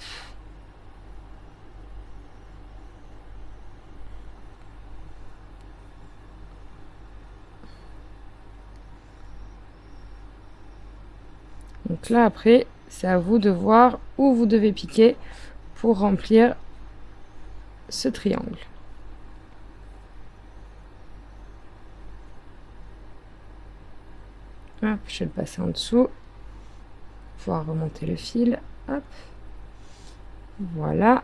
Donc là, après, c'est à vous de voir où vous devez piquer pour remplir ce triangle. Hop, je vais le passer en dessous. Pouvoir remonter le fil. Hop. Voilà.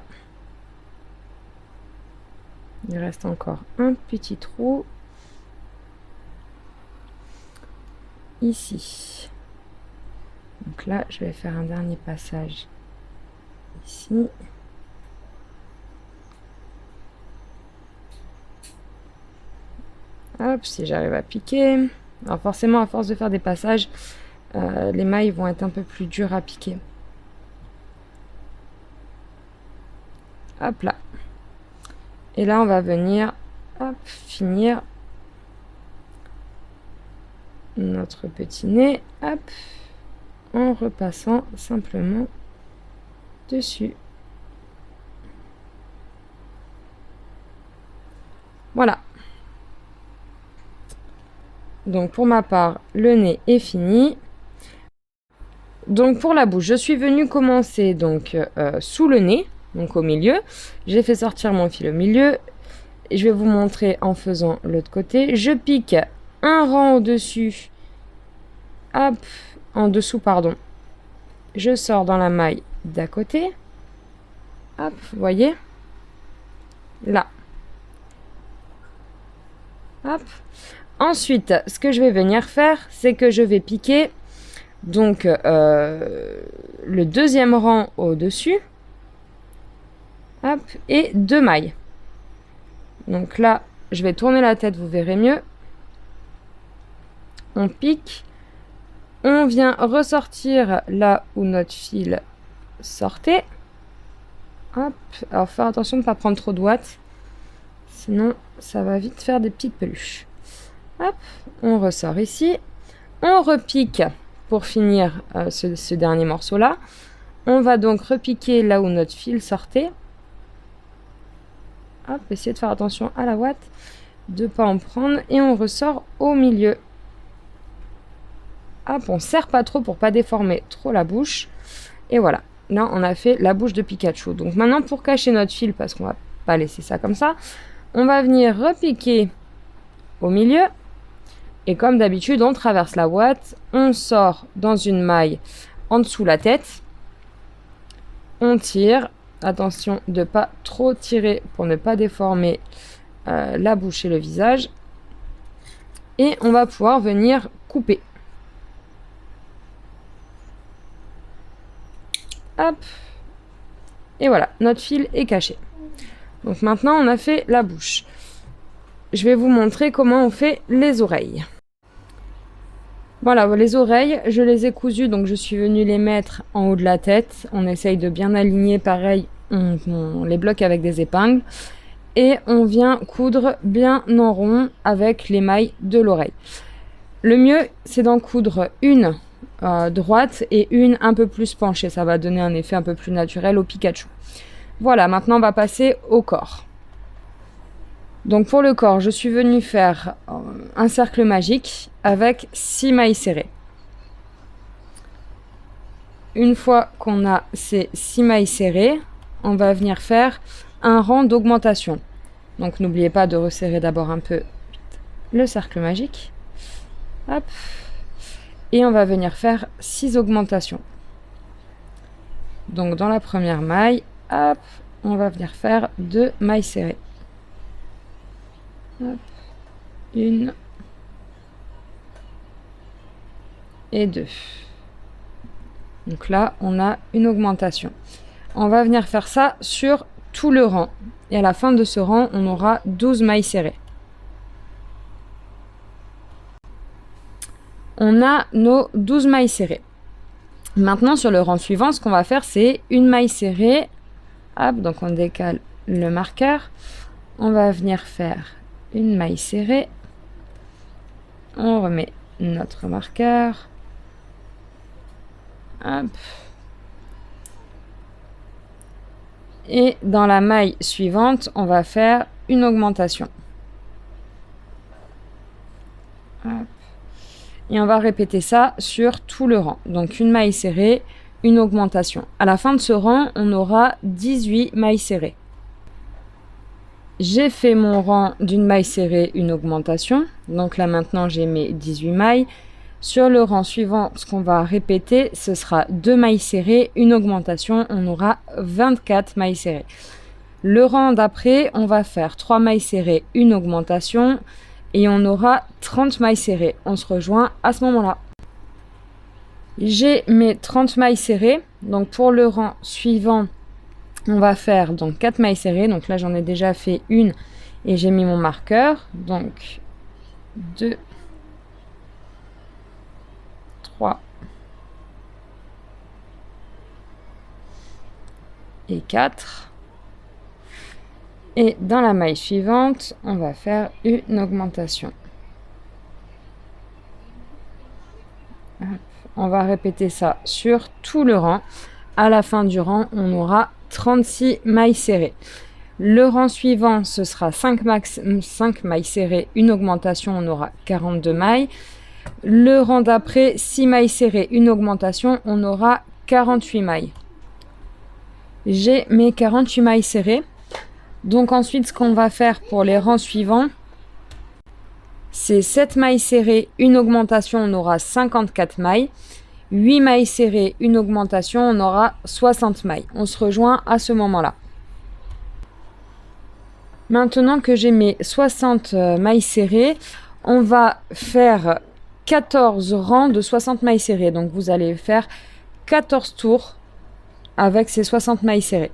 Il reste encore un petit trou. Ici. Donc là, je vais faire un dernier passage ici. Hop, si j'arrive à piquer. Alors forcément, à force de faire des passages, les mailles vont être un peu plus dures à piquer. Hop là. Et là, on va venir hop, finir notre petit nez. Hop. En repassant simplement dessus. Voilà. Donc pour ma part, le nez est fini. Donc pour la bouche, je suis venue commencer donc sous le nez, donc au milieu. J'ai fait sortir mon fil au milieu. Et je vais vous montrer en faisant l'autre côté. Je pique un rang au-dessus. Hop, en dessous, pardon. Je sors dans la maille d'à côté. Hop, vous voyez? Là. Hop. Ensuite, ce que je vais venir faire, c'est que je vais piquer donc le deuxième rang au-dessus. Hop, et 2 mailles. Donc là, je vais tourner la tête, vous verrez mieux. On pique. On vient ressortir là où notre fil sortait. Hop. Alors, faire attention de ne pas prendre trop de watts. Sinon, ça va vite faire des petites peluches. Hop. On ressort ici. On repique pour finir ce dernier morceau-là. On va donc repiquer là où notre fil sortait. Hop. Essayez de faire attention à la ouate. De ne pas en prendre. Et on ressort au milieu. Hop, on serre pas trop pour pas déformer trop la bouche. Et voilà, là on a fait la bouche de Pikachu. Donc maintenant pour cacher notre fil, parce qu'on va pas laisser ça comme ça, on va venir repiquer au milieu. Et comme d'habitude, on traverse la boîte, on sort dans une maille en dessous la tête, on tire. Attention de ne pas trop tirer pour ne pas déformer la bouche et le visage. Et on va pouvoir venir couper. Hop. Et voilà, notre fil est caché. Donc maintenant, on a fait la bouche. Je vais vous montrer comment on fait les oreilles. Voilà, les oreilles, je les ai cousues, donc je suis venue les mettre en haut de la tête. On essaye de bien aligner, pareil, on les bloque avec des épingles. Et on vient coudre bien en rond avec les mailles de l'oreille. Le mieux, c'est d'en coudre une droite et une un peu plus penchée. Ça va donner un effet un peu plus naturel au Pikachu. Voilà, maintenant on va passer au corps. Donc pour le corps, je suis venue faire un cercle magique avec 6 mailles serrées. Une fois qu'on a ces 6 mailles serrées, on va venir faire un rang d'augmentation. Donc n'oubliez pas de resserrer d'abord un peu le cercle magique. Hop. Et on va venir faire 6 augmentations. Donc dans la première maille, hop, on va venir faire 2 mailles serrées. Hop. 1 et 2. Donc là, on a une augmentation. On va venir faire ça sur tout le rang. Et à la fin de ce rang, on aura 12 mailles serrées. On a nos 12 mailles serrées. Maintenant, sur le rang suivant, ce qu'on va faire, c'est une maille serrée. Hop, donc on décale le marqueur. On va venir faire une maille serrée. On remet notre marqueur. Hop. Et dans la maille suivante, on va faire une augmentation. Hop. Et on va répéter ça sur tout le rang. Donc une maille serrée, une augmentation. À la fin de ce rang, on aura 18 mailles serrées. J'ai fait mon rang d'une maille serrée, une augmentation. Donc là maintenant, j'ai mes 18 mailles. Sur le rang suivant, ce qu'on va répéter, ce sera 2 mailles serrées, une augmentation, on aura 24 mailles serrées. Le rang d'après, on va faire 3 mailles serrées, une augmentation, et on aura 30 mailles serrées. On se rejoint à ce moment-là. J'ai mes 30 mailles serrées, donc pour le rang suivant, on va faire donc 4 mailles serrées, donc là j'en ai déjà fait une, et j'ai mis mon marqueur, donc 2, 3 et 4. Et dans la maille suivante, on va faire une augmentation. On va répéter ça sur tout le rang. À la fin du rang, on aura 36 mailles serrées. Le rang suivant, ce sera 5 mailles serrées, une augmentation, on aura 42 mailles. Le rang d'après, 6 mailles serrées, une augmentation, on aura 48 mailles. J'ai mes 48 mailles serrées. Donc ensuite, ce qu'on va faire pour les rangs suivants, c'est 7 mailles serrées, une augmentation, on aura 54 mailles. 8 mailles serrées, une augmentation, on aura 60 mailles. On se rejoint à ce moment-là. Maintenant que j'ai mes 60 mailles serrées, on va faire 14 rangs de 60 mailles serrées. Donc vous allez faire 14 tours avec ces 60 mailles serrées.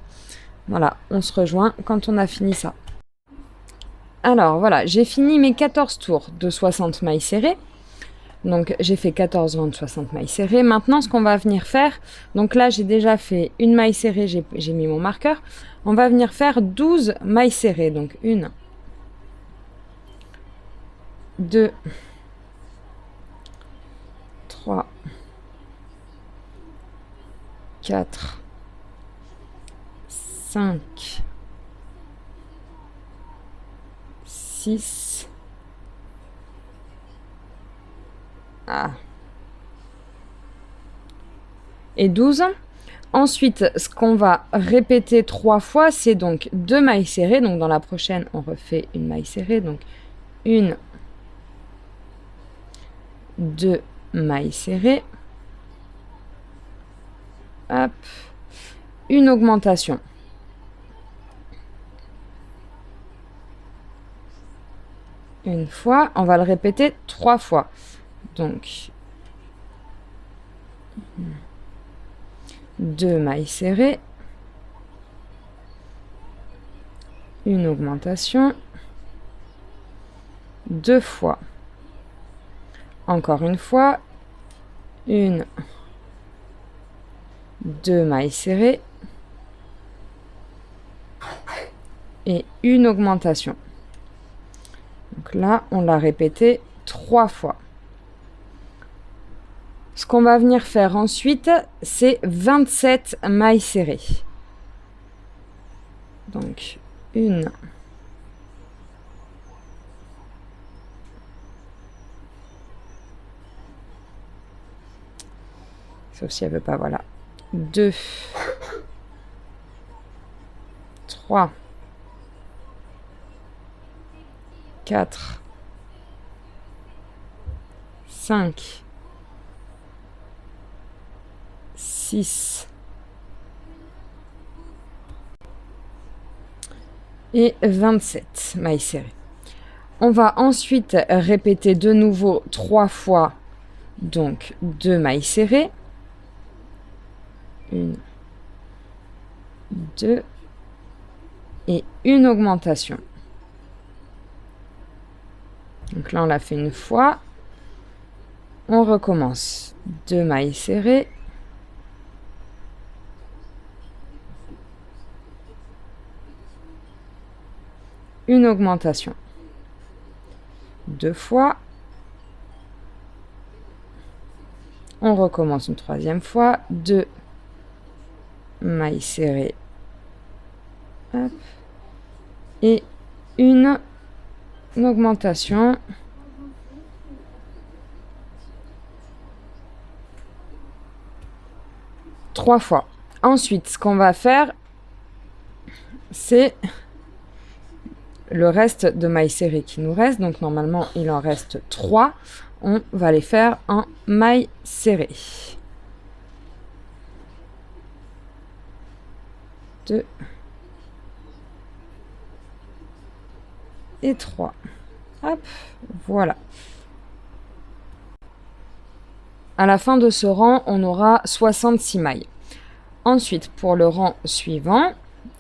Voilà, on se rejoint quand on a fini ça. Alors voilà, j'ai fini mes 14 tours de 60 mailles serrées. Donc j'ai fait 14 rangs de 60 mailles serrées. Maintenant, ce qu'on va venir faire, donc là j'ai déjà fait une maille serrée, j'ai mis mon marqueur. On va venir faire 12 mailles serrées. Donc 1, 2, 3, 4, 5, 6, et 12. Ensuite, ce qu'on va répéter 3 fois, c'est donc 2 mailles serrées. Donc dans la prochaine, on refait une maille serrée. Donc 1, 2 mailles serrées. Hop. Une augmentation. Une fois, on va le répéter 3 fois. Donc, 2 mailles serrées, une augmentation, 2 fois. Encore une fois, 1, 2 mailles serrées et une augmentation. Donc là, on l'a répété 3 fois. Ce qu'on va venir faire ensuite, c'est 27 mailles serrées. Donc, 1, sauf si elle veut pas, voilà. 2, 3, 4, 5, 6 et 27 mailles serrées. On va ensuite répéter de nouveau 3 fois, donc 2 mailles serrées. 1, 2 et une augmentation. Donc là, on l'a fait une fois. On recommence. 2 mailles serrées. Une augmentation. 2 fois. On recommence une troisième fois. 2 mailles serrées. Hop. Et une augmentation. Trois fois. Ensuite, ce qu'on va faire, c'est le reste de mailles serrées qui nous reste. Donc normalement, il en reste 3. On va les faire en mailles serrées. 2 et 3. Hop, voilà. À la fin de ce rang, on aura 66 mailles. Ensuite, pour le rang suivant,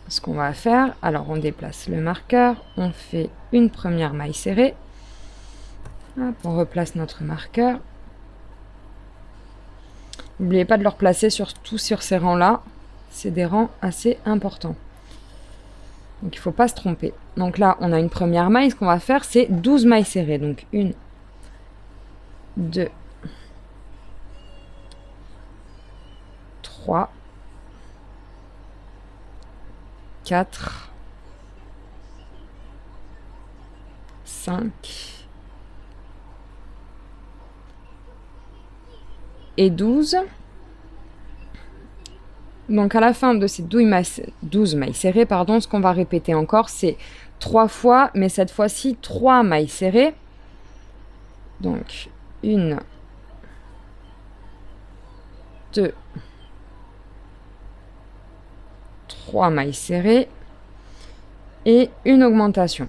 ce qu'on va faire, alors on déplace le marqueur, on fait une première maille serrée. Hop, on replace notre marqueur. N'oubliez pas de le replacer surtout sur ces rangs-là. C'est des rangs assez importants. Donc il ne faut pas se tromper. Donc là, on a une première maille. Ce qu'on va faire, c'est 12 mailles serrées. Donc 1, 2, 3, 4, 5 et 12. Donc à la fin de ces 12 mailles serrées, pardon, ce qu'on va répéter encore, c'est 3 fois, mais cette fois-ci 3 mailles serrées. Donc 1, 2, 3 mailles serrées et une augmentation.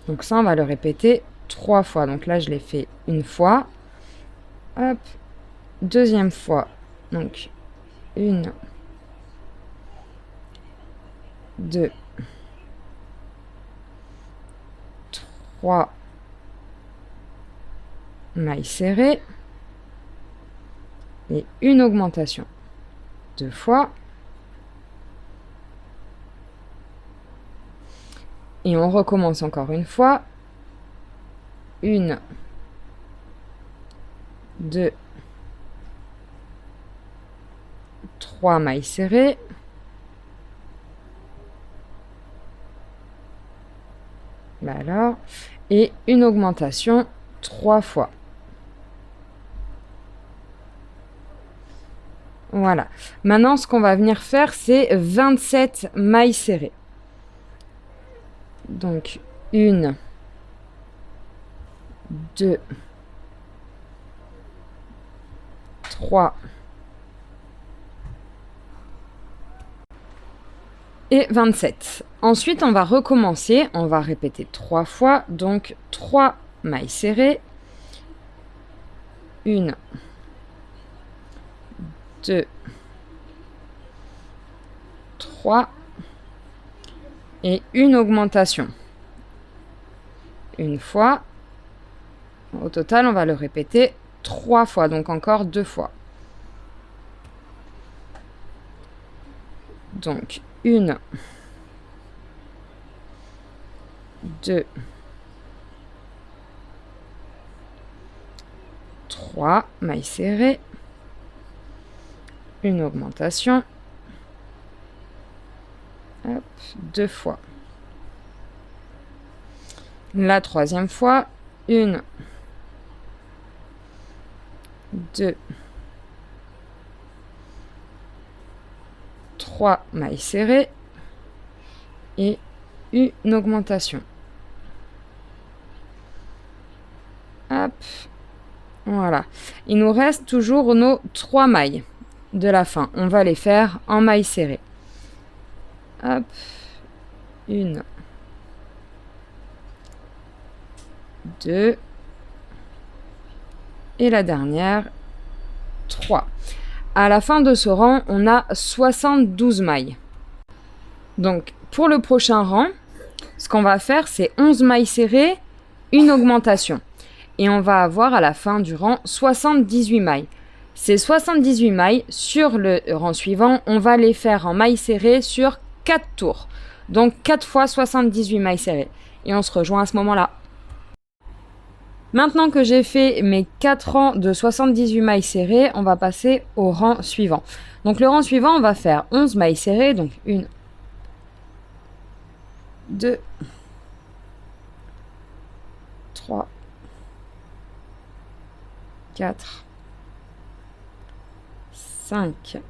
Donc ça, on va le répéter 3 fois. Donc là, je l'ai fait une fois. Hop. Deuxième fois. Donc 1, 2, 3 mailles serrées et une augmentation. 2 fois. Et on recommence encore une fois. 1, 2, 3 mailles serrées. Là alors. Et une augmentation 3 fois. Voilà. Maintenant, ce qu'on va venir faire, c'est 27 mailles serrées. Donc, 1, 2, 3 et 27. Ensuite, on va recommencer, on va répéter 3 fois, donc 3 mailles serrées, 1, 2, 3 et une augmentation. Une fois. Au total, on va le répéter 3 fois, donc encore 2 fois. Donc, 1, 2, 3 mailles serrées, une augmentation, hop, 2 fois. La troisième fois, 1, 2, 3 mailles serrées et une augmentation. Hop, voilà. Il nous reste toujours nos 3 mailles de la fin. On va les faire en mailles serrées. Hop, 1, 2 et la dernière, 3. À la fin de ce rang, on a 72 mailles. Donc, pour le prochain rang, ce qu'on va faire, c'est 11 mailles serrées, une augmentation. Et on va avoir à la fin du rang 78 mailles. Ces 78 mailles, sur le rang suivant, on va les faire en mailles serrées sur 4 tours. Donc 4 fois 78 mailles serrées. Et on se rejoint à ce moment-là. Maintenant que j'ai fait mes 4 rangs de 78 mailles serrées, on va passer au rang suivant. Donc le rang suivant, on va faire 11 mailles serrées. Donc 1, 2, 3, 4, 5,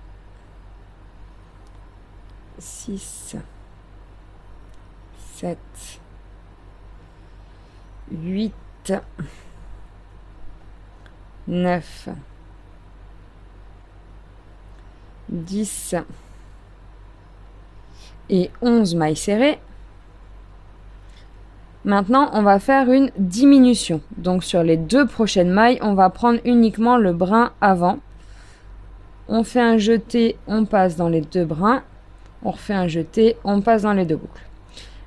6, 7, 8, 9, 10 et 11 mailles serrées. Maintenant, on va faire une diminution. Donc sur les 2 prochaines mailles, on va prendre uniquement le brin avant. On fait un jeté, on passe dans les 2 brins. On refait un jeté, on passe dans les 2 boucles.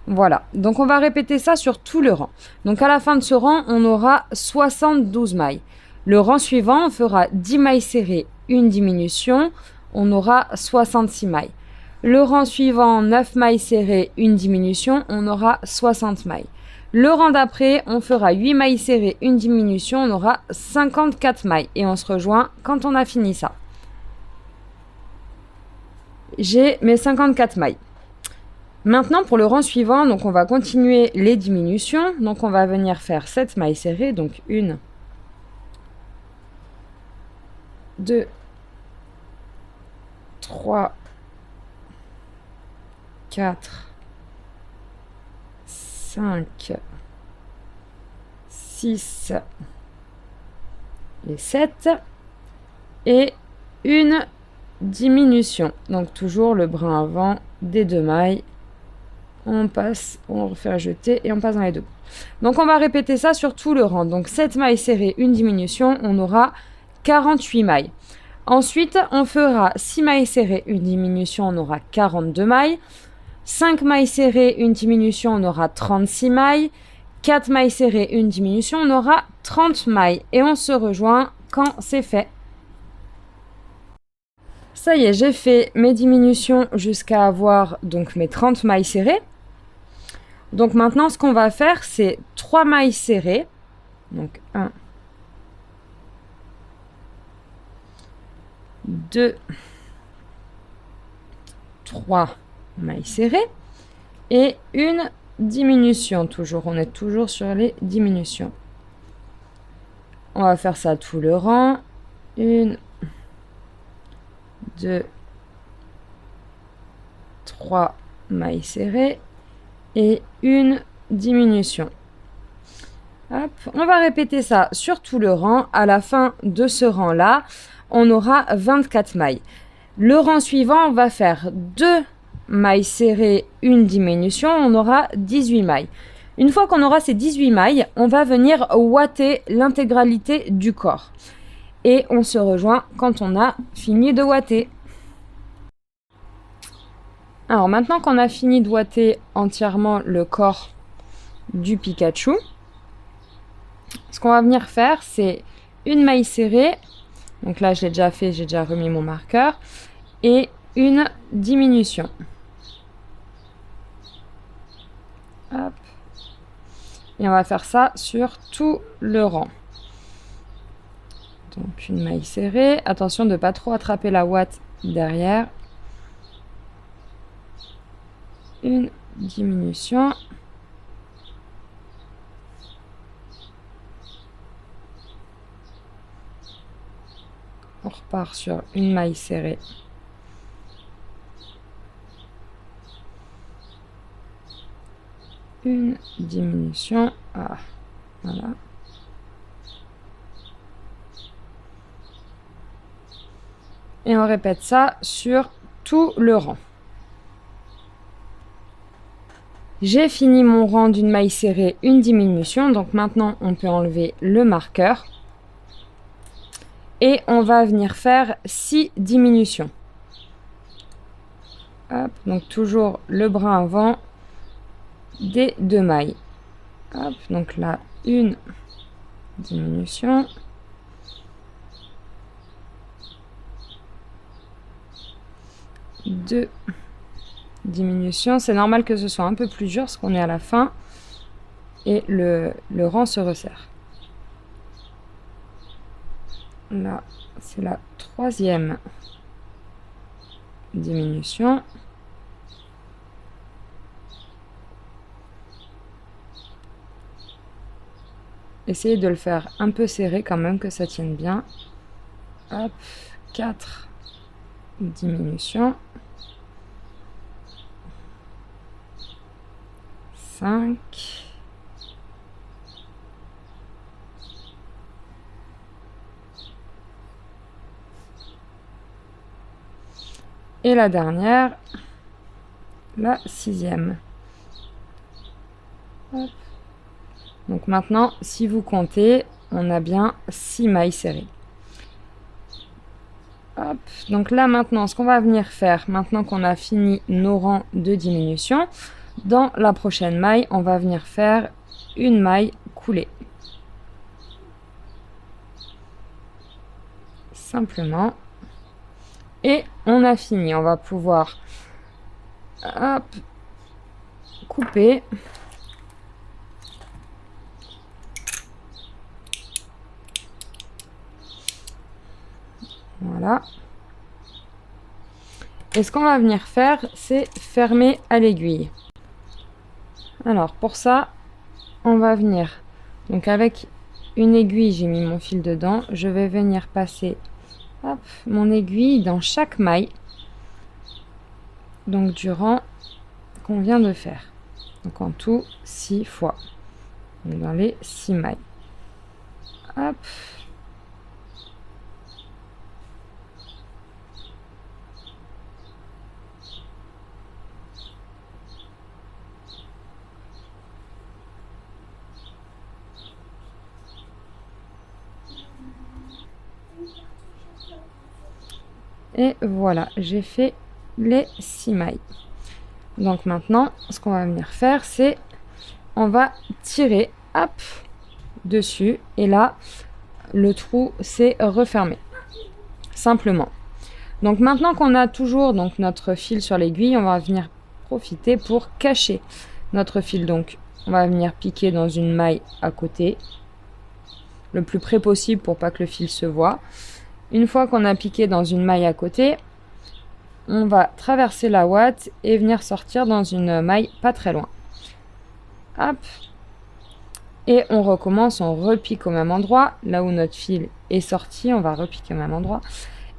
Voilà, donc on va répéter ça sur tout le rang. Donc à la fin de ce rang, on aura 72 mailles. Le rang suivant, on fera 10 mailles serrées, une diminution, on aura 66 mailles. Le rang suivant, 9 mailles serrées, une diminution, on aura 60 mailles. Le rang d'après, on fera 8 mailles serrées, une diminution, on aura 54 mailles. Et on se rejoint quand on a fini ça. J'ai mes 54 mailles. Maintenant, pour le rang suivant, donc on va continuer les diminutions. Donc, on va venir faire 7 mailles serrées. Donc, 1, 2, 3, 4, 5, 6 et 7. Et une diminution. Donc, toujours le brin avant des 2 mailles. On passe, on refait un jeté et on passe dans les 2 boucles. Donc on va répéter ça sur tout le rang. Donc 7 mailles serrées, une diminution, on aura 48 mailles. Ensuite, on fera 6 mailles serrées, une diminution, on aura 42 mailles. 5 mailles serrées, une diminution, on aura 36 mailles. 4 mailles serrées, une diminution, on aura 30 mailles. Et on se rejoint quand c'est fait. Ça y est, j'ai fait mes diminutions jusqu'à avoir donc mes 30 mailles serrées. Donc maintenant, ce qu'on va faire, c'est 3 mailles serrées. Donc 1, 2, 3 mailles serrées. Et une diminution, toujours. On est toujours sur les diminutions. On va faire ça tout le rang. 1, 2, 3 mailles serrées et une diminution. Hop, on va répéter ça sur tout le rang. À la fin de ce rang-là, on aura 24 mailles. Le rang suivant, on va faire 2 mailles serrées, une diminution, on aura 18 mailles. Une fois qu'on aura ces 18 mailles, on va venir ouater l'intégralité du corps. Et on se rejoint quand on a fini de ouater. Alors maintenant qu'on a fini de ouater entièrement le corps du Pikachu, ce qu'on va venir faire, c'est une maille serrée. Donc là, je l'ai déjà fait, j'ai déjà remis mon marqueur. Et une diminution. Hop. Et on va faire ça sur tout le rang. Donc une maille serrée. Attention de ne pas trop attraper la ouate derrière. Une diminution. On repart sur une maille serrée. Une diminution. Ah, voilà. Et on répète ça sur tout le rang. J'ai fini mon rang d'une maille serrée, une diminution. Donc maintenant, on peut enlever le marqueur. Et on va venir faire 6 diminutions. Hop, donc toujours le brin avant des 2 mailles. Hop, donc là, une diminution. Deux diminutions. C'est normal que ce soit un peu plus dur parce qu'on est à la fin et le rang se resserre. Là, c'est la 3e diminution. Essayez de le faire un peu serré quand même, que ça tienne bien. Hop, 4 diminutions. 5. Et la dernière, la 6e. Hop. Donc maintenant, si vous comptez, on a bien 6 mailles serrées. Hop. Donc là maintenant, ce qu'on va venir faire, maintenant qu'on a fini nos rangs de diminution, dans la prochaine maille, on va venir faire une maille coulée. Simplement. Et on a fini. On va pouvoir hop, couper. Voilà. Et ce qu'on va venir faire, c'est fermer à l'aiguille. Alors pour ça, on va venir, donc avec une aiguille, j'ai mis mon fil dedans, je vais venir passer hop, mon aiguille dans chaque maille, donc du rang qu'on vient de faire. Donc en tout 6 fois, donc dans les 6 mailles. Hop. Et voilà, j'ai fait les 6 mailles. Donc maintenant, ce qu'on va venir faire, c'est on va tirer hop, dessus. Et là, le trou s'est refermé. Simplement. Donc maintenant qu'on a toujours donc, notre fil sur l'aiguille, on va venir profiter pour cacher notre fil. Donc on va venir piquer dans une maille à côté, le plus près possible pour pas que le fil se voie. Une fois qu'on a piqué dans une maille à côté, on va traverser la ouate et venir sortir dans une maille pas très loin. Hop. Et on recommence, on repique au même endroit. Là où notre fil est sorti, on va repiquer au même endroit.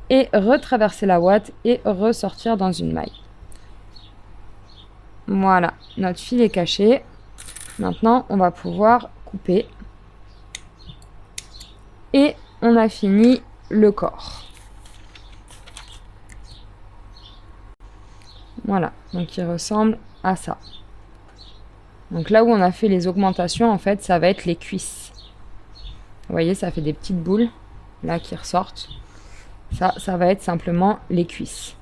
Et retraverser la ouate et ressortir dans une maille. Voilà, notre fil est caché. Maintenant, on va pouvoir couper. on a fini le corps. Voilà, donc il ressemble à ça. Donc là où on a fait les augmentations, en fait, ça va être les cuisses. Vous voyez, ça fait des petites boules, là, qui ressortent. Ça va être simplement les cuisses.